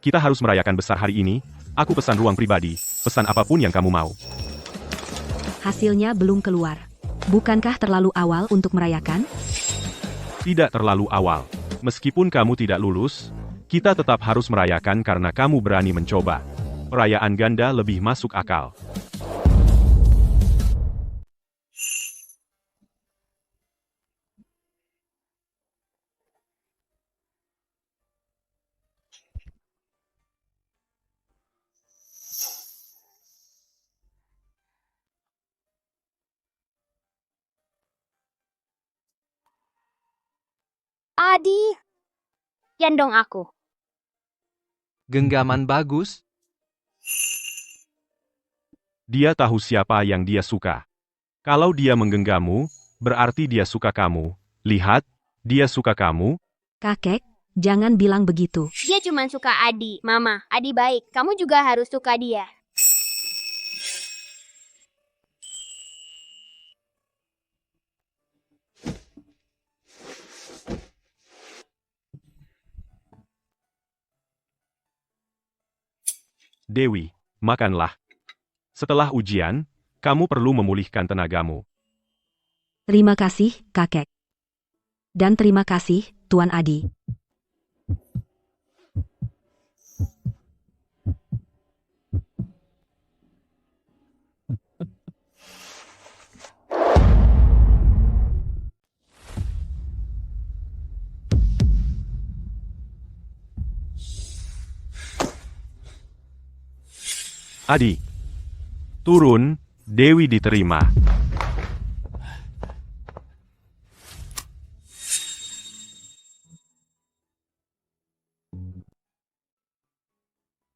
kita harus merayakan besar hari ini. Aku pesan ruang pribadi, pesan apapun yang kamu mau. Hasilnya belum keluar. Bukankah terlalu awal untuk merayakan? Tidak terlalu awal. Meskipun kamu tidak lulus, kita tetap harus merayakan karena kamu berani mencoba. Perayaan ganda lebih masuk akal. Adi, gendong aku. Genggaman bagus. Dia tahu siapa yang dia suka. Kalau dia menggenggammu, berarti dia suka kamu. Lihat, dia suka kamu. Kakek, jangan bilang begitu. Dia cuma suka Adi. Mama, Adi baik. Kamu juga harus suka dia. Dewi, makanlah. Setelah ujian, kamu perlu memulihkan tenagamu. Terima kasih, kakek. Dan terima kasih, Tuan Adi. Adi, turun, Dewi diterima.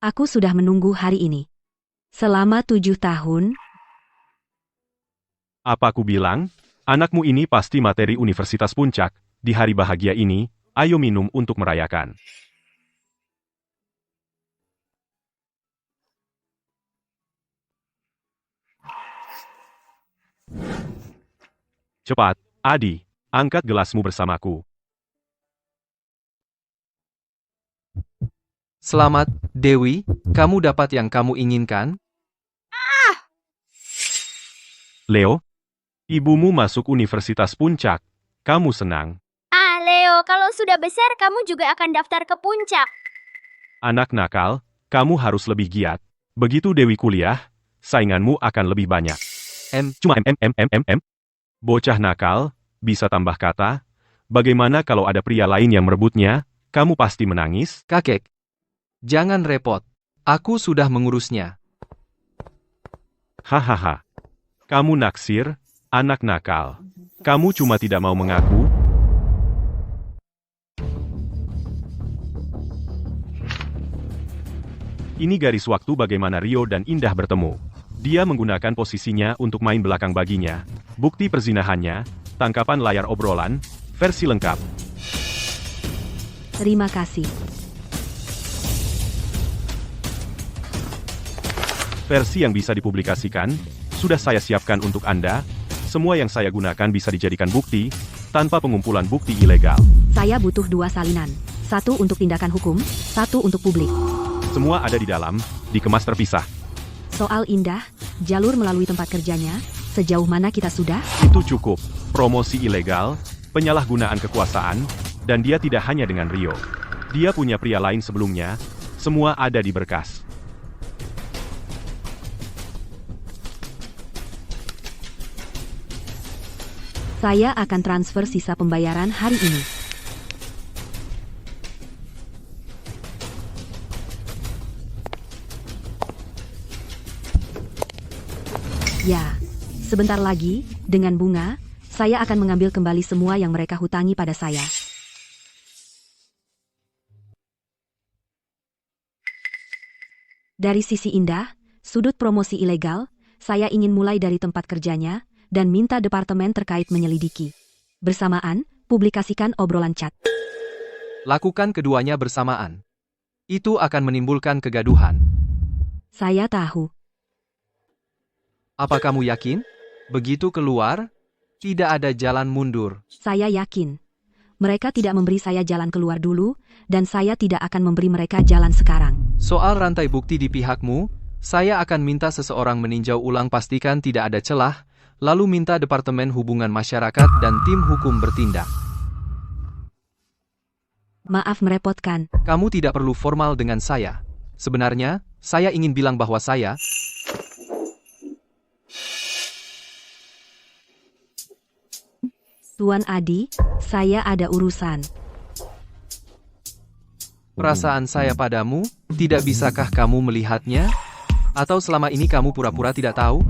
Aku sudah menunggu hari ini. Selama 7 tahun, Apa aku bilang? Anakmu ini pasti materi Universitas Puncak. Di hari bahagia ini, ayo minum untuk merayakan. Cepat, Adi, angkat gelasmu bersamaku. Selamat, Dewi, kamu dapat yang kamu inginkan? Leo, ibumu masuk Universitas Puncak. Kamu senang. Ah, Leo, kalau sudah besar kamu juga akan daftar ke puncak. Anak nakal, kamu harus lebih giat. Begitu Dewi kuliah, sainganmu akan lebih banyak. Cuma Bocah nakal, bisa tambah kata. Bagaimana kalau ada pria lain yang merebutnya? Kamu pasti menangis. Kakek, jangan repot. Aku sudah mengurusnya. Hahaha. Kamu naksir, anak nakal. Kamu cuma tidak mau mengaku. Ini garis waktu bagaimana Rio dan Indah bertemu. Dia menggunakan posisinya untuk main belakang baginya. Bukti perzinahannya, tangkapan layar obrolan, versi lengkap. Terima kasih. Versi yang bisa dipublikasikan, sudah saya siapkan untuk Anda. Semua yang saya gunakan bisa dijadikan bukti, tanpa pengumpulan bukti ilegal. Saya butuh 2 salinan. 1 untuk tindakan hukum, 1 untuk publik. Semua ada di dalam, dikemas terpisah. Soal Indah, jalur melalui tempat kerjanya, sejauh mana kita sudah? Itu cukup. Promosi ilegal, penyalahgunaan kekuasaan, dan dia tidak hanya dengan Rio. Dia punya pria lain sebelumnya, semua ada di berkas. Saya akan transfer sisa pembayaran hari ini. Ya, sebentar lagi, dengan bunga, saya akan mengambil kembali semua yang mereka hutangi pada saya. Dari sisi Indah, sudut promosi ilegal, saya ingin mulai dari tempat kerjanya, dan minta departemen terkait menyelidiki. Bersamaan, publikasikan obrolan chat. Lakukan keduanya bersamaan. Itu akan menimbulkan kegaduhan. Saya tahu. Apa kamu yakin? Begitu keluar, tidak ada jalan mundur. Saya yakin. Mereka tidak memberi saya jalan keluar dulu, dan saya tidak akan memberi mereka jalan sekarang. Soal rantai bukti di pihakmu, saya akan minta seseorang meninjau ulang pastikan tidak ada celah, lalu minta Departemen Hubungan Masyarakat dan tim hukum bertindak. Maaf merepotkan. Kamu tidak perlu formal dengan saya. Sebenarnya, saya ingin bilang bahwa saya... Tuan Adi, saya ada urusan. Perasaan saya padamu, tidak bisakah kamu melihatnya? Atau selama ini kamu pura-pura tidak tahu?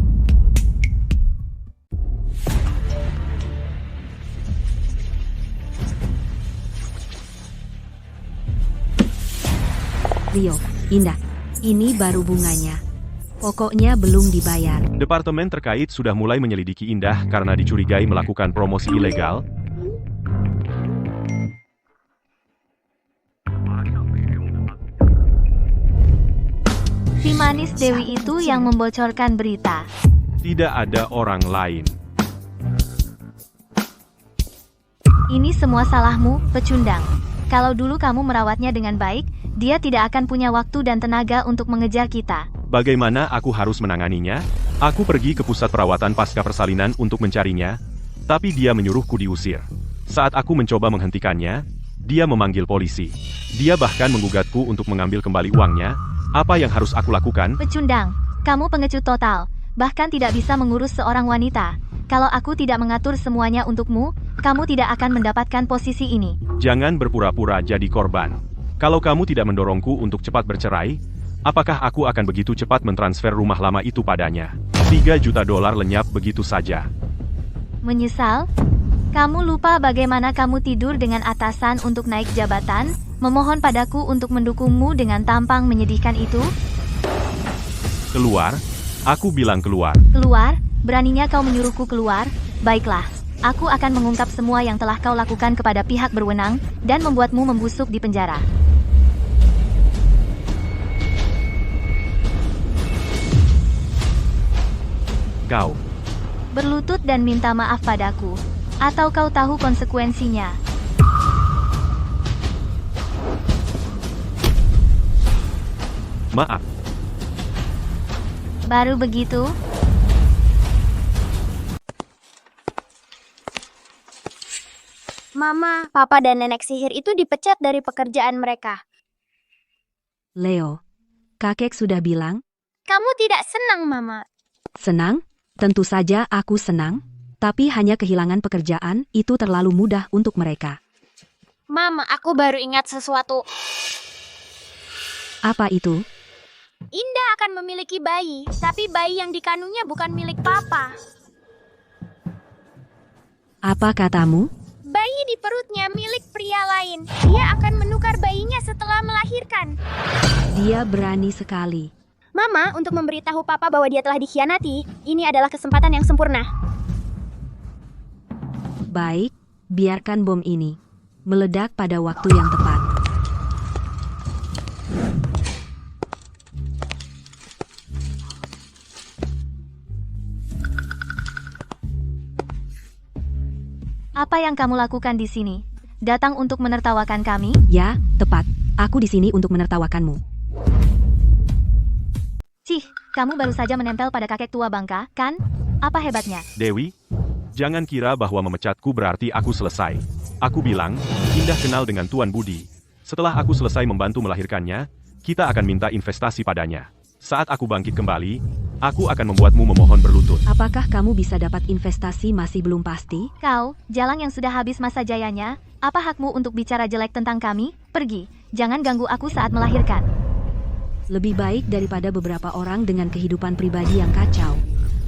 Rio, Indah, ini baru bunganya. Pokoknya belum dibayar. Departemen terkait sudah mulai menyelidiki Indah karena dicurigai melakukan promosi ilegal. Si manis Dewi itu yang membocorkan berita. Tidak ada orang lain. Ini semua salahmu, pecundang. Kalau dulu kamu merawatnya dengan baik, dia tidak akan punya waktu dan tenaga untuk mengejar kita. Bagaimana aku harus menanganinya? Aku pergi ke pusat perawatan pasca persalinan untuk mencarinya, tapi dia menyuruhku diusir. Saat aku mencoba menghentikannya, dia memanggil polisi. Dia bahkan menggugatku untuk mengambil kembali uangnya. Apa yang harus aku lakukan? Pecundang, kamu pengecut total, bahkan tidak bisa mengurus seorang wanita. Kalau aku tidak mengatur semuanya untukmu, kamu tidak akan mendapatkan posisi ini. Jangan berpura-pura jadi korban. Kalau kamu tidak mendorongku untuk cepat bercerai, apakah aku akan begitu cepat mentransfer rumah lama itu padanya? 3 juta dolar lenyap begitu saja. Menyesal? Kamu lupa bagaimana kamu tidur dengan atasan untuk naik jabatan, memohon padaku untuk mendukungmu dengan tampang menyedihkan itu? Keluar? Aku bilang keluar. Keluar? Beraninya kau menyuruhku keluar? Baiklah, aku akan mengungkap semua yang telah kau lakukan kepada pihak berwenang, dan membuatmu membusuk di penjara. Kau. Berlutut dan minta maaf padaku. Atau kau tahu konsekuensinya? Maaf. Baru begitu? Mama, Papa dan Nenek sihir itu dipecat dari pekerjaan mereka. Leo, kakek sudah bilang, Kamu tidak senang, Mama. senang? Tentu saja aku senang, tapi hanya kehilangan pekerjaan itu terlalu mudah untuk mereka. Mama, aku baru ingat sesuatu. Apa itu? Indah akan memiliki bayi, tapi bayi yang dikandungnya bukan milik Papa. Apa katamu? Bayi di perutnya milik pria lain. Dia akan menukar bayinya setelah melahirkan. Dia berani sekali. Mama, untuk memberitahu Papa bahwa dia telah dikhianati, ini adalah kesempatan yang sempurna. Baik, biarkan bom ini meledak pada waktu yang tepat. Apa yang kamu lakukan di sini? Datang untuk menertawakan kami? Ya, tepat. Aku di sini untuk menertawakanmu. Cih, kamu baru saja menempel pada kakek tua bangka, kan? Apa hebatnya? Dewi, jangan kira bahwa memecatku berarti aku selesai. Aku bilang, Indah kenal dengan Tuan Budi. Setelah aku selesai membantu melahirkannya, kita akan minta investasi padanya. Saat aku bangkit kembali, aku akan membuatmu memohon berlutut. Apakah kamu bisa dapat investasi masih belum pasti? Kau, Jalang yang sudah habis masa jayanya, apa hakmu untuk bicara jelek tentang kami? Pergi, jangan ganggu aku saat melahirkan. Lebih baik daripada beberapa orang dengan kehidupan pribadi yang kacau.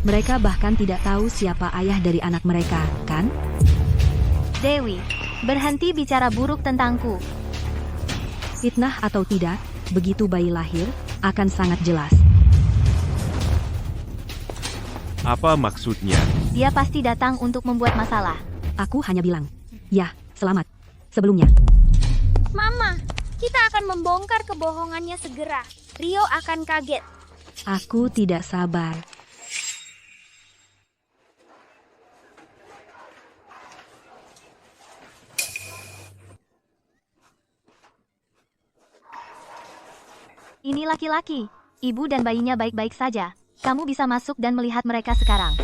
Mereka bahkan tidak tahu siapa ayah dari anak mereka, kan? Dewi, berhenti bicara buruk tentangku. Fitnah atau tidak, begitu bayi lahir, akan sangat jelas. Apa maksudnya? Dia pasti datang untuk membuat masalah. Aku hanya bilang, ya, selamat. Sebelumnya, Mama, kita akan membongkar kebohongannya segera. Rio akan kaget. aku tidak sabar. Ini laki-laki. Ibu dan bayinya baik-baik saja. Kamu bisa masuk dan melihat mereka sekarang.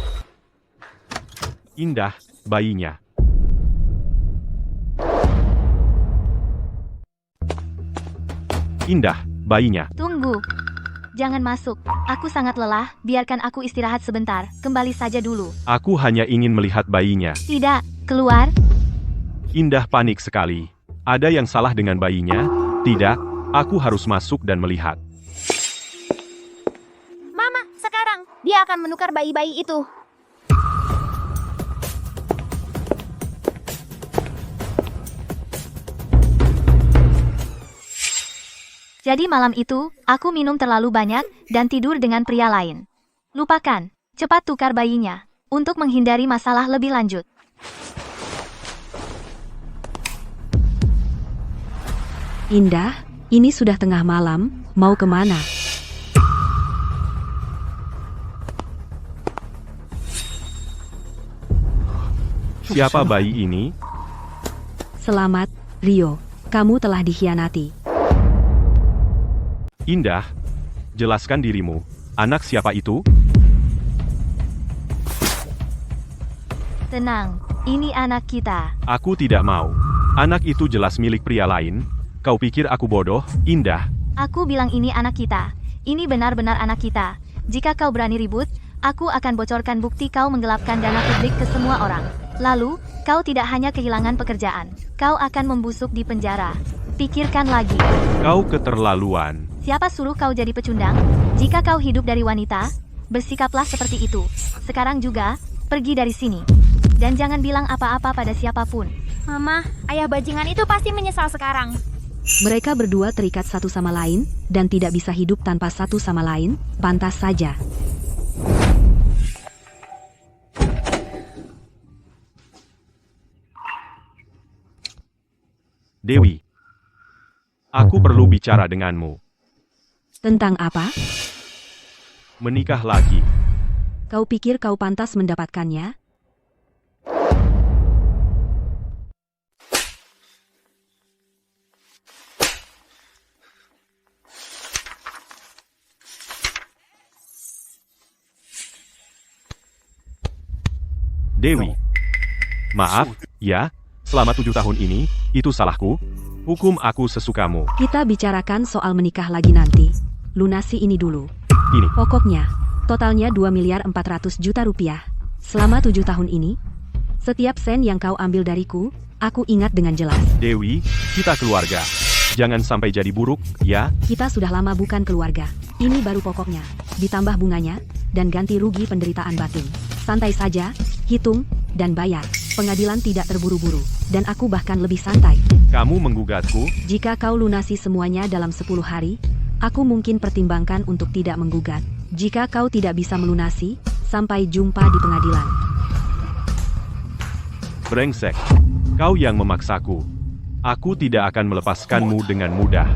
Indah, bayinya. Indah, bayinya. Tunggu. Jangan masuk. Aku sangat lelah. Biarkan aku istirahat sebentar. Kembali saja dulu. Aku hanya ingin melihat bayinya. Tidak, keluar. Indah panik sekali. Ada yang salah dengan bayinya? Tidak, aku harus masuk dan melihat. Mama, sekarang dia akan menukar bayi-bayi itu. Jadi malam itu, aku minum terlalu banyak dan tidur dengan pria lain. Lupakan. Cepat tukar bayinya. Untuk menghindari masalah lebih lanjut. Indah, ini sudah tengah malam, mau kemana? Siapa bayi ini? Selamat, Rio. Kamu telah dikhianati. Indah, jelaskan dirimu. Anak siapa itu? Tenang, ini anak kita. Aku tidak mau. Anak itu jelas milik pria lain. Kau pikir aku bodoh, Indah? Aku bilang ini anak kita. Ini benar-benar anak kita. Jika kau berani ribut, aku akan bocorkan bukti kau menggelapkan dana publik ke semua orang. Lalu, kau tidak hanya kehilangan pekerjaan. Kau akan membusuk di penjara. Pikirkan lagi. Kau keterlaluan. Siapa suruh kau jadi pecundang? Jika kau hidup dari wanita, bersikaplah seperti itu. Sekarang juga, pergi dari sini. Dan jangan bilang apa-apa pada siapapun. Mama, ayah bajingan itu pasti menyesal sekarang. Mereka berdua terikat satu sama lain, dan tidak bisa hidup tanpa satu sama lain, pantas saja. Dewi, aku perlu bicara denganmu. Tentang apa? Menikah lagi. Kau pikir kau pantas mendapatkannya? Dewi. Maaf, ya, selama 7 tahun ini, itu salahku. Hukum aku sesukamu. Kita bicarakan soal menikah lagi nanti. Lunasi ini dulu. Ini, Pokoknya, totalnya 2.400.000.000 rupiah. Selama 7 tahun ini, setiap sen yang kau ambil dariku, aku ingat dengan jelas. Dewi, kita keluarga. Jangan sampai jadi buruk, ya. Kita sudah lama bukan keluarga. Ini baru pokoknya. Ditambah bunganya, dan ganti rugi penderitaan batin. Santai saja, hitung, dan bayar. Pengadilan tidak terburu-buru, dan aku bahkan lebih santai. Kamu menggugatku? Jika kau lunasi semuanya dalam 10 hari, aku mungkin pertimbangkan untuk tidak menggugat. Jika kau tidak bisa melunasi, sampai jumpa di pengadilan. Brengsek. Kau yang memaksaku. Aku tidak akan melepaskanmu dengan mudah.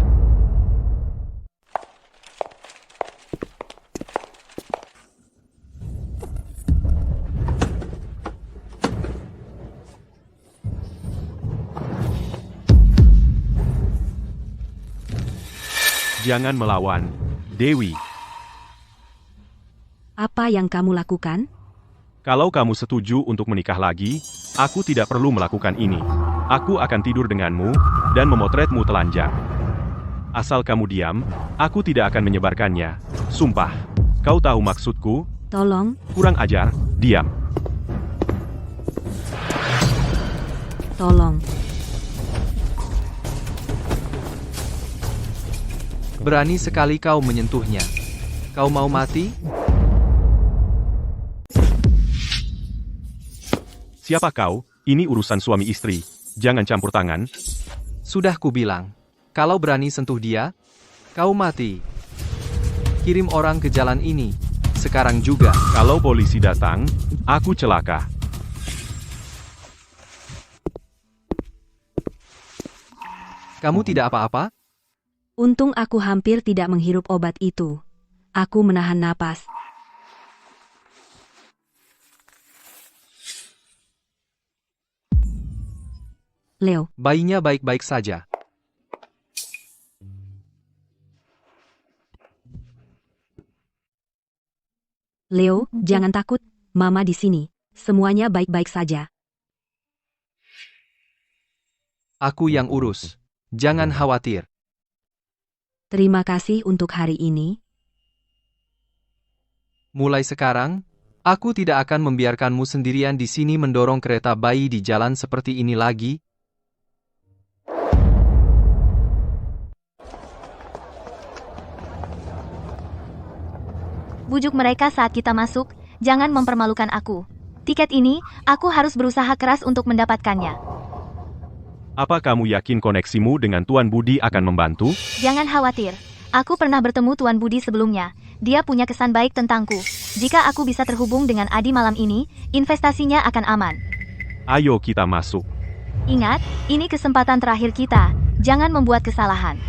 Jangan melawan, Dewi. Apa yang kamu lakukan? Kalau kamu setuju untuk menikah lagi, aku tidak perlu melakukan ini. Aku akan tidur denganmu dan memotretmu telanjang. Asal kamu diam, aku tidak akan menyebarkannya. Sumpah. Kau tahu maksudku? Tolong, Kurang ajar, diam. tolong. Berani sekali kau menyentuhnya. Kau mau mati? Siapa kau? Ini urusan suami istri. Jangan campur tangan. Sudah kubilang. Kalau berani sentuh dia, kau mati. Kirim orang ke jalan ini. Sekarang juga. Kalau polisi datang, aku celaka. Kamu tidak apa-apa? Untung aku hampir tidak menghirup obat itu. Aku menahan napas. Leo, Bayinya baik-baik saja. Leo, jangan takut. Mama di sini. Semuanya baik-baik saja. Aku yang urus. Jangan khawatir. Terima kasih untuk hari ini. Mulai sekarang, aku tidak akan membiarkanmu sendirian di sini mendorong kereta bayi di jalan seperti ini lagi. Bujuk mereka saat kita masuk, jangan mempermalukan aku. Tiket ini, aku harus berusaha keras untuk mendapatkannya. Apa kamu yakin koneksimu dengan Tuan Budi akan membantu? Jangan khawatir, aku pernah bertemu Tuan Budi sebelumnya. Dia punya kesan baik tentangku. Jika aku bisa terhubung dengan Adi malam ini, investasinya akan aman. Ayo kita masuk. Ingat, ini kesempatan terakhir kita. Jangan membuat kesalahan.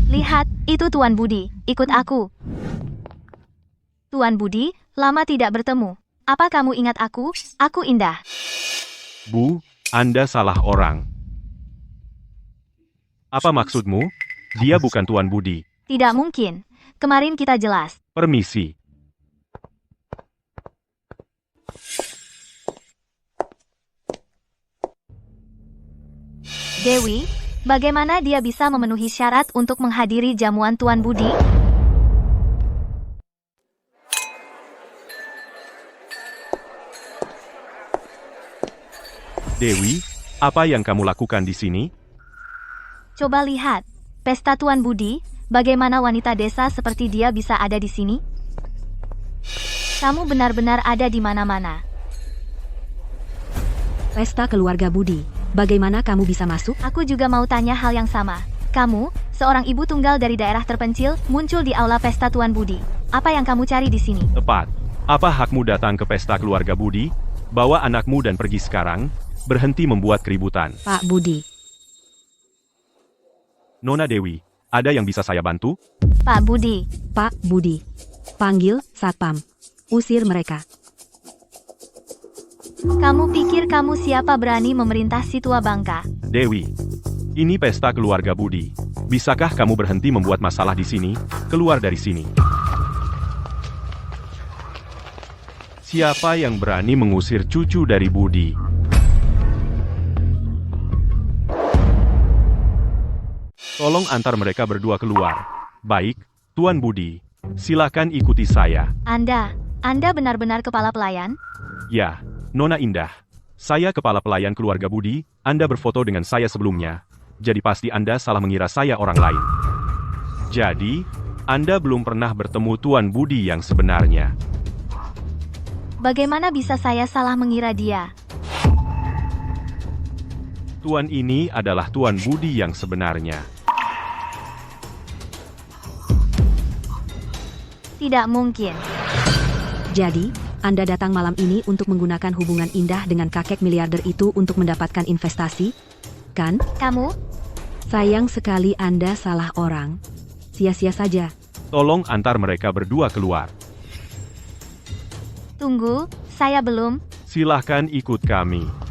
Lihat, itu Tuan Budi. Ikut aku. Tuan Budi, lama tidak bertemu. Apa kamu ingat aku? Aku Indah. Bu, Anda salah orang. Apa maksudmu? Dia bukan Tuan Budi. Tidak mungkin. Kemarin kita jelas. Permisi. Dewi, bagaimana dia bisa memenuhi syarat untuk menghadiri jamuan Tuan Budi? Dewi, apa yang kamu lakukan di sini? Coba lihat, pesta Tuan Budi, bagaimana wanita desa seperti dia bisa ada di sini? Kamu benar-benar ada di mana-mana. Pesta keluarga Budi. Bagaimana kamu bisa masuk? Aku juga mau tanya hal yang sama. Kamu, seorang ibu tunggal dari daerah terpencil, muncul di aula pesta Tuan Budi. Apa yang kamu cari di sini? Tepat. Apa hakmu datang ke pesta keluarga Budi? Bawa anakmu dan pergi sekarang. Berhenti membuat keributan. Pak Budi. Nona Dewi, ada yang bisa saya bantu? Pak Budi. Pak Budi. Panggil Satpam. Usir mereka. Kamu pikir kamu siapa berani memerintah si tua bangka? Dewi, ini pesta keluarga Budi. Bisakah kamu berhenti membuat masalah di sini? Keluar dari sini. Siapa yang berani mengusir cucu dari Budi? Tolong antar mereka berdua keluar. Baik, Tuan Budi. Silakan ikuti saya. Anda benar-benar kepala pelayan? Ya, Nona Indah. Saya kepala pelayan keluarga Budi. Anda berfoto dengan saya sebelumnya. jadi pasti Anda salah mengira saya orang lain. Jadi, Anda belum pernah bertemu Tuan Budi yang sebenarnya. Bagaimana bisa saya salah mengira dia? Tuan ini adalah Tuan Budi yang sebenarnya. Tidak mungkin. Jadi, Anda datang malam ini untuk menggunakan hubungan indah dengan kakek miliarder itu untuk mendapatkan investasi? Kan? Kamu? Sayang sekali Anda salah orang. Sia-sia saja. Tolong antar mereka berdua keluar. Tunggu, saya belum. Silahkan ikut kami.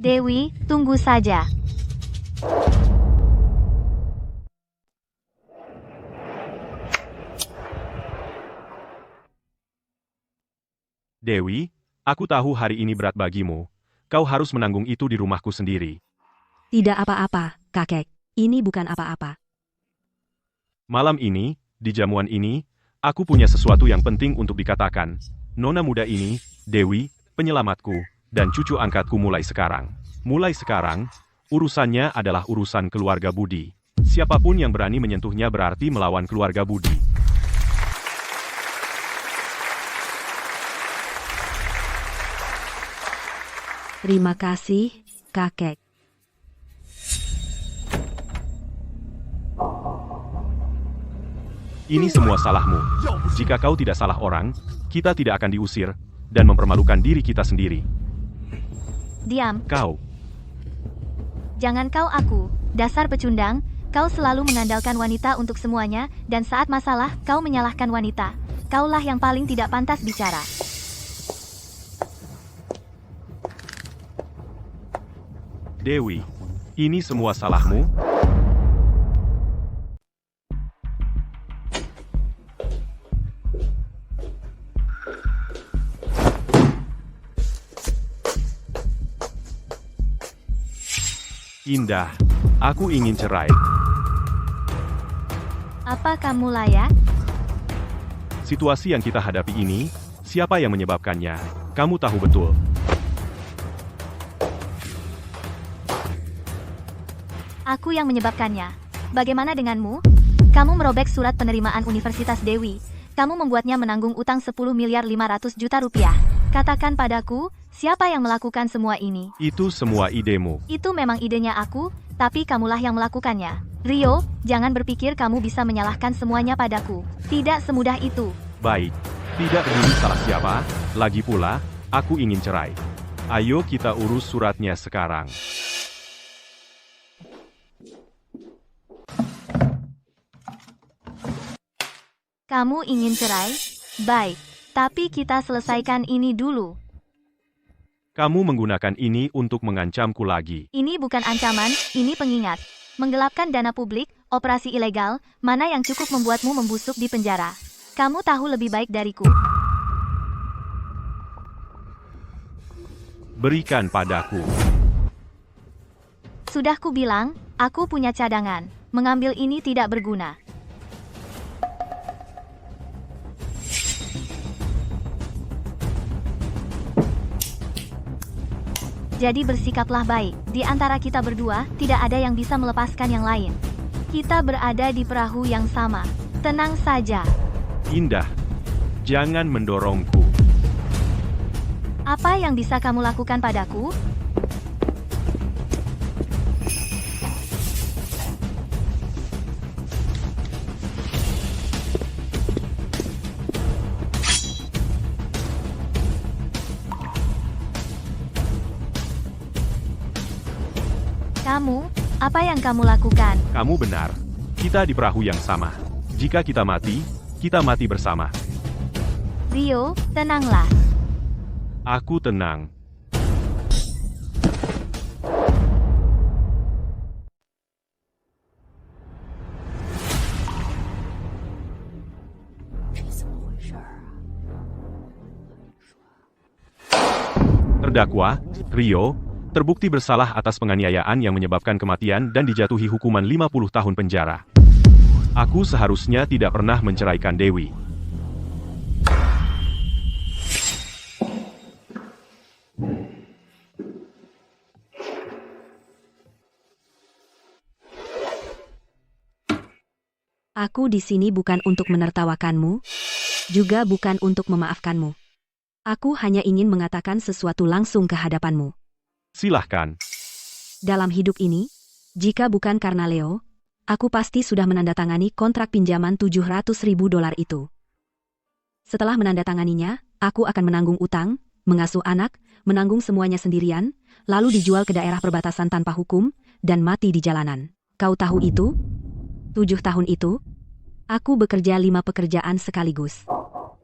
Dewi, tunggu saja. Dewi, aku tahu hari ini berat bagimu. Kau harus menanggung itu di rumahku sendiri. Tidak apa-apa, kakek. Ini bukan apa-apa. Malam ini, di jamuan ini, aku punya sesuatu yang penting untuk dikatakan. Nona muda ini, Dewi, penyelamatku, dan cucu angkatku mulai sekarang. Mulai sekarang, urusannya adalah urusan keluarga Budi. Siapapun yang berani menyentuhnya berarti melawan keluarga Budi. Terima kasih, kakek. Ini semua salahmu. Jika kau tidak salah orang, kita tidak akan diusir, dan mempermalukan diri kita sendiri. Diam. Kau, Jangan kau aku. Dasar pecundang, kau selalu mengandalkan wanita untuk semuanya, dan saat masalah, kau menyalahkan wanita. Kaulah yang paling tidak pantas bicara. Dewi, ini semua salahmu? Indah, aku ingin cerai. Apa kamu layak? Situasi yang kita hadapi ini, siapa yang menyebabkannya? Kamu tahu betul. Aku yang menyebabkannya. Bagaimana denganmu? Kamu merobek surat penerimaan Universitas Dewi. Kamu membuatnya menanggung utang 10.500.000.000 rupiah. Katakan padaku, siapa yang melakukan semua ini? Itu semua idemu. Itu memang idenya aku, tapi kamulah yang melakukannya. Rio, jangan berpikir kamu bisa menyalahkan semuanya padaku. Tidak semudah itu. Baik, tidak peduli salah siapa, lagi pula, aku ingin cerai. Ayo kita urus suratnya sekarang. Kamu ingin cerai? Baik, tapi kita selesaikan ini dulu. Kamu menggunakan ini untuk mengancamku lagi. Ini bukan ancaman, ini pengingat. Menggelapkan dana publik, operasi ilegal, mana yang cukup membuatmu membusuk di penjara. Kamu tahu lebih baik dariku. Berikan padaku. Sudah kubilang, aku punya cadangan. Mengambil ini tidak berguna. Jadi bersikaplah baik. Di antara kita berdua, tidak ada yang bisa melepaskan yang lain. Kita berada di perahu yang sama. Tenang saja. Indah, jangan mendorongku. Apa yang bisa kamu lakukan padaku? Kamu, apa yang kamu lakukan? Kamu benar. Kita di perahu yang sama. Jika kita mati bersama. Rio, tenanglah. Aku tenang. Terdakwa, Rio, terbukti bersalah atas penganiayaan yang menyebabkan kematian dan dijatuhi hukuman 50 tahun penjara. Aku seharusnya tidak pernah menceraikan Dewi. Aku di sini bukan untuk menertawakanmu, juga bukan untuk memaafkanmu. Aku hanya ingin mengatakan sesuatu langsung ke hadapanmu. Silahkan. Dalam hidup ini, jika bukan karena Leo, aku pasti sudah menandatangani kontrak pinjaman $700.000 itu. Setelah menandatanganinya, aku akan menanggung utang, mengasuh anak, menanggung semuanya sendirian, lalu dijual ke daerah perbatasan tanpa hukum, dan mati di jalanan. Kau tahu itu? 7 tahun itu, aku bekerja 5 pekerjaan sekaligus.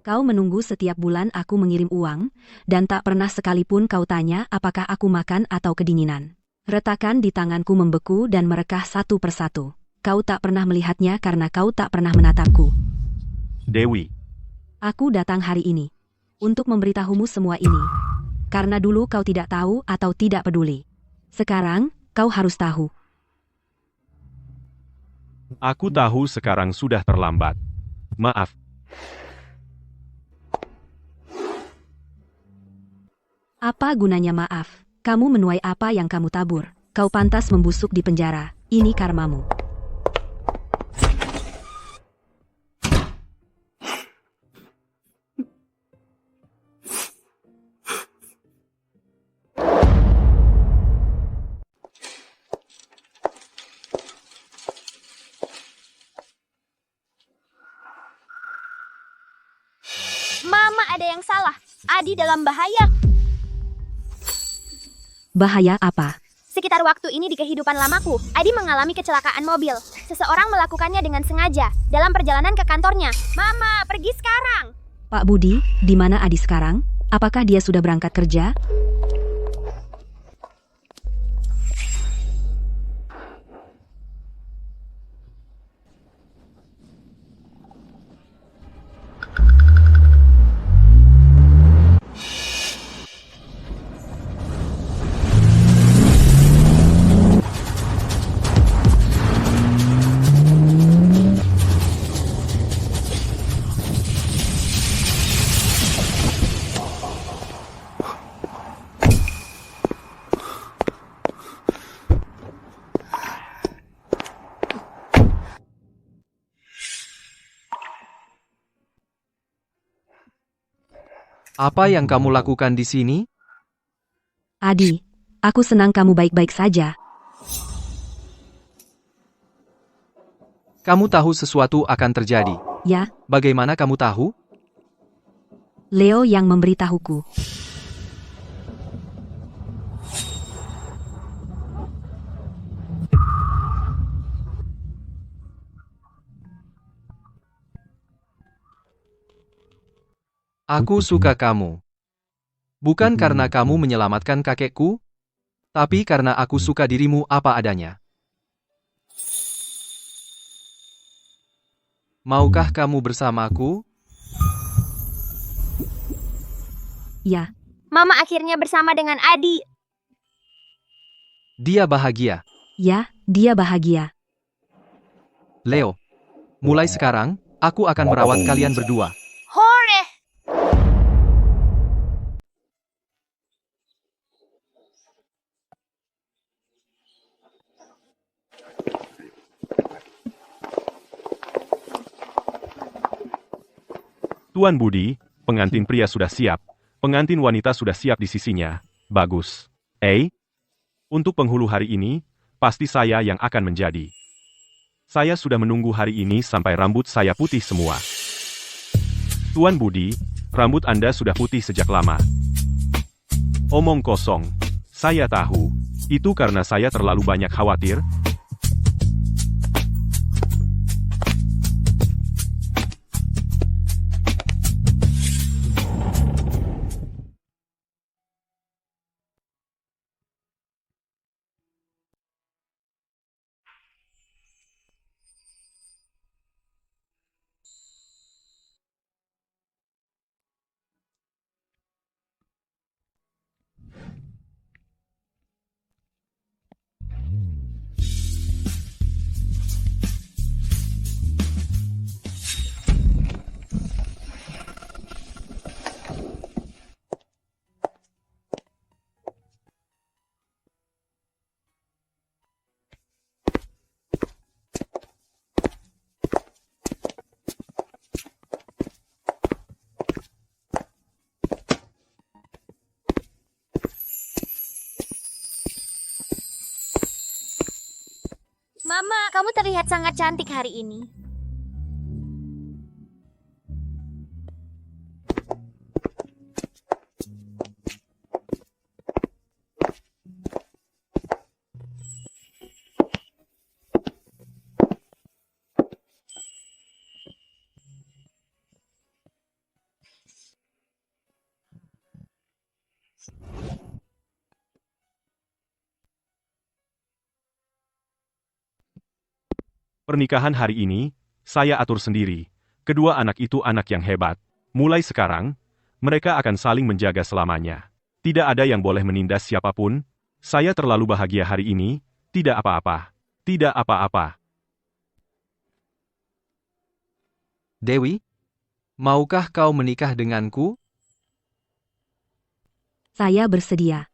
Kau menunggu setiap bulan aku mengirim uang, dan tak pernah sekalipun kau tanya apakah aku makan atau kedinginan. Retakan di tanganku membeku dan merekah satu persatu. Kau tak pernah melihatnya karena kau tak pernah menatapku. Dewi, Aku datang hari ini untuk memberitahumu semua ini. Karena dulu kau tidak tahu atau tidak peduli. Sekarang, kau harus tahu. aku tahu sekarang sudah terlambat. Maaf. Apa gunanya maaf? Kamu menuai apa yang kamu tabur. Kau pantas membusuk di penjara. Ini karmamu. Mama, ada yang salah. Adi dalam bahaya. Bahaya apa? Sekitar waktu ini di kehidupan lamaku, Adi mengalami kecelakaan mobil. Seseorang melakukannya dengan sengaja dalam perjalanan ke kantornya. Mama, pergi sekarang. Pak Budi, di mana Adi sekarang? Apakah dia sudah berangkat kerja? Apa yang kamu lakukan di sini? Adi, aku senang kamu baik-baik saja. Kamu tahu sesuatu akan terjadi. Ya, Bagaimana kamu tahu? Leo yang memberitahuku. Aku suka kamu. Bukan karena kamu menyelamatkan kakekku, tapi karena aku suka dirimu apa adanya. Maukah kamu bersamaku? Ya, Mama akhirnya bersama dengan Adi. Dia bahagia. ya, dia bahagia. Leo, mulai sekarang, aku akan merawat kalian berdua. Hore! Tuan Budi, pengantin pria sudah siap. Pengantin wanita sudah siap di sisinya. Bagus. Untuk penghulu hari ini, pasti saya yang akan menjadi. Saya sudah menunggu hari ini sampai rambut saya putih semua. Tuan Budi, rambut Anda sudah putih sejak lama. Omong kosong. Saya tahu. Itu karena saya terlalu banyak khawatir. Mama, kamu terlihat sangat cantik hari ini. Pernikahan hari ini, saya atur sendiri. Kedua anak itu anak yang hebat. Mulai sekarang, mereka akan saling menjaga selamanya. Tidak ada yang boleh menindas siapapun. Saya terlalu bahagia hari ini, tidak apa-apa. Tidak apa-apa. Dewi, maukah kau menikah denganku? Saya bersedia.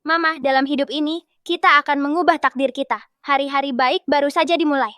Mama, dalam hidup ini, kita akan mengubah takdir kita. Hari-hari baik baru saja dimulai.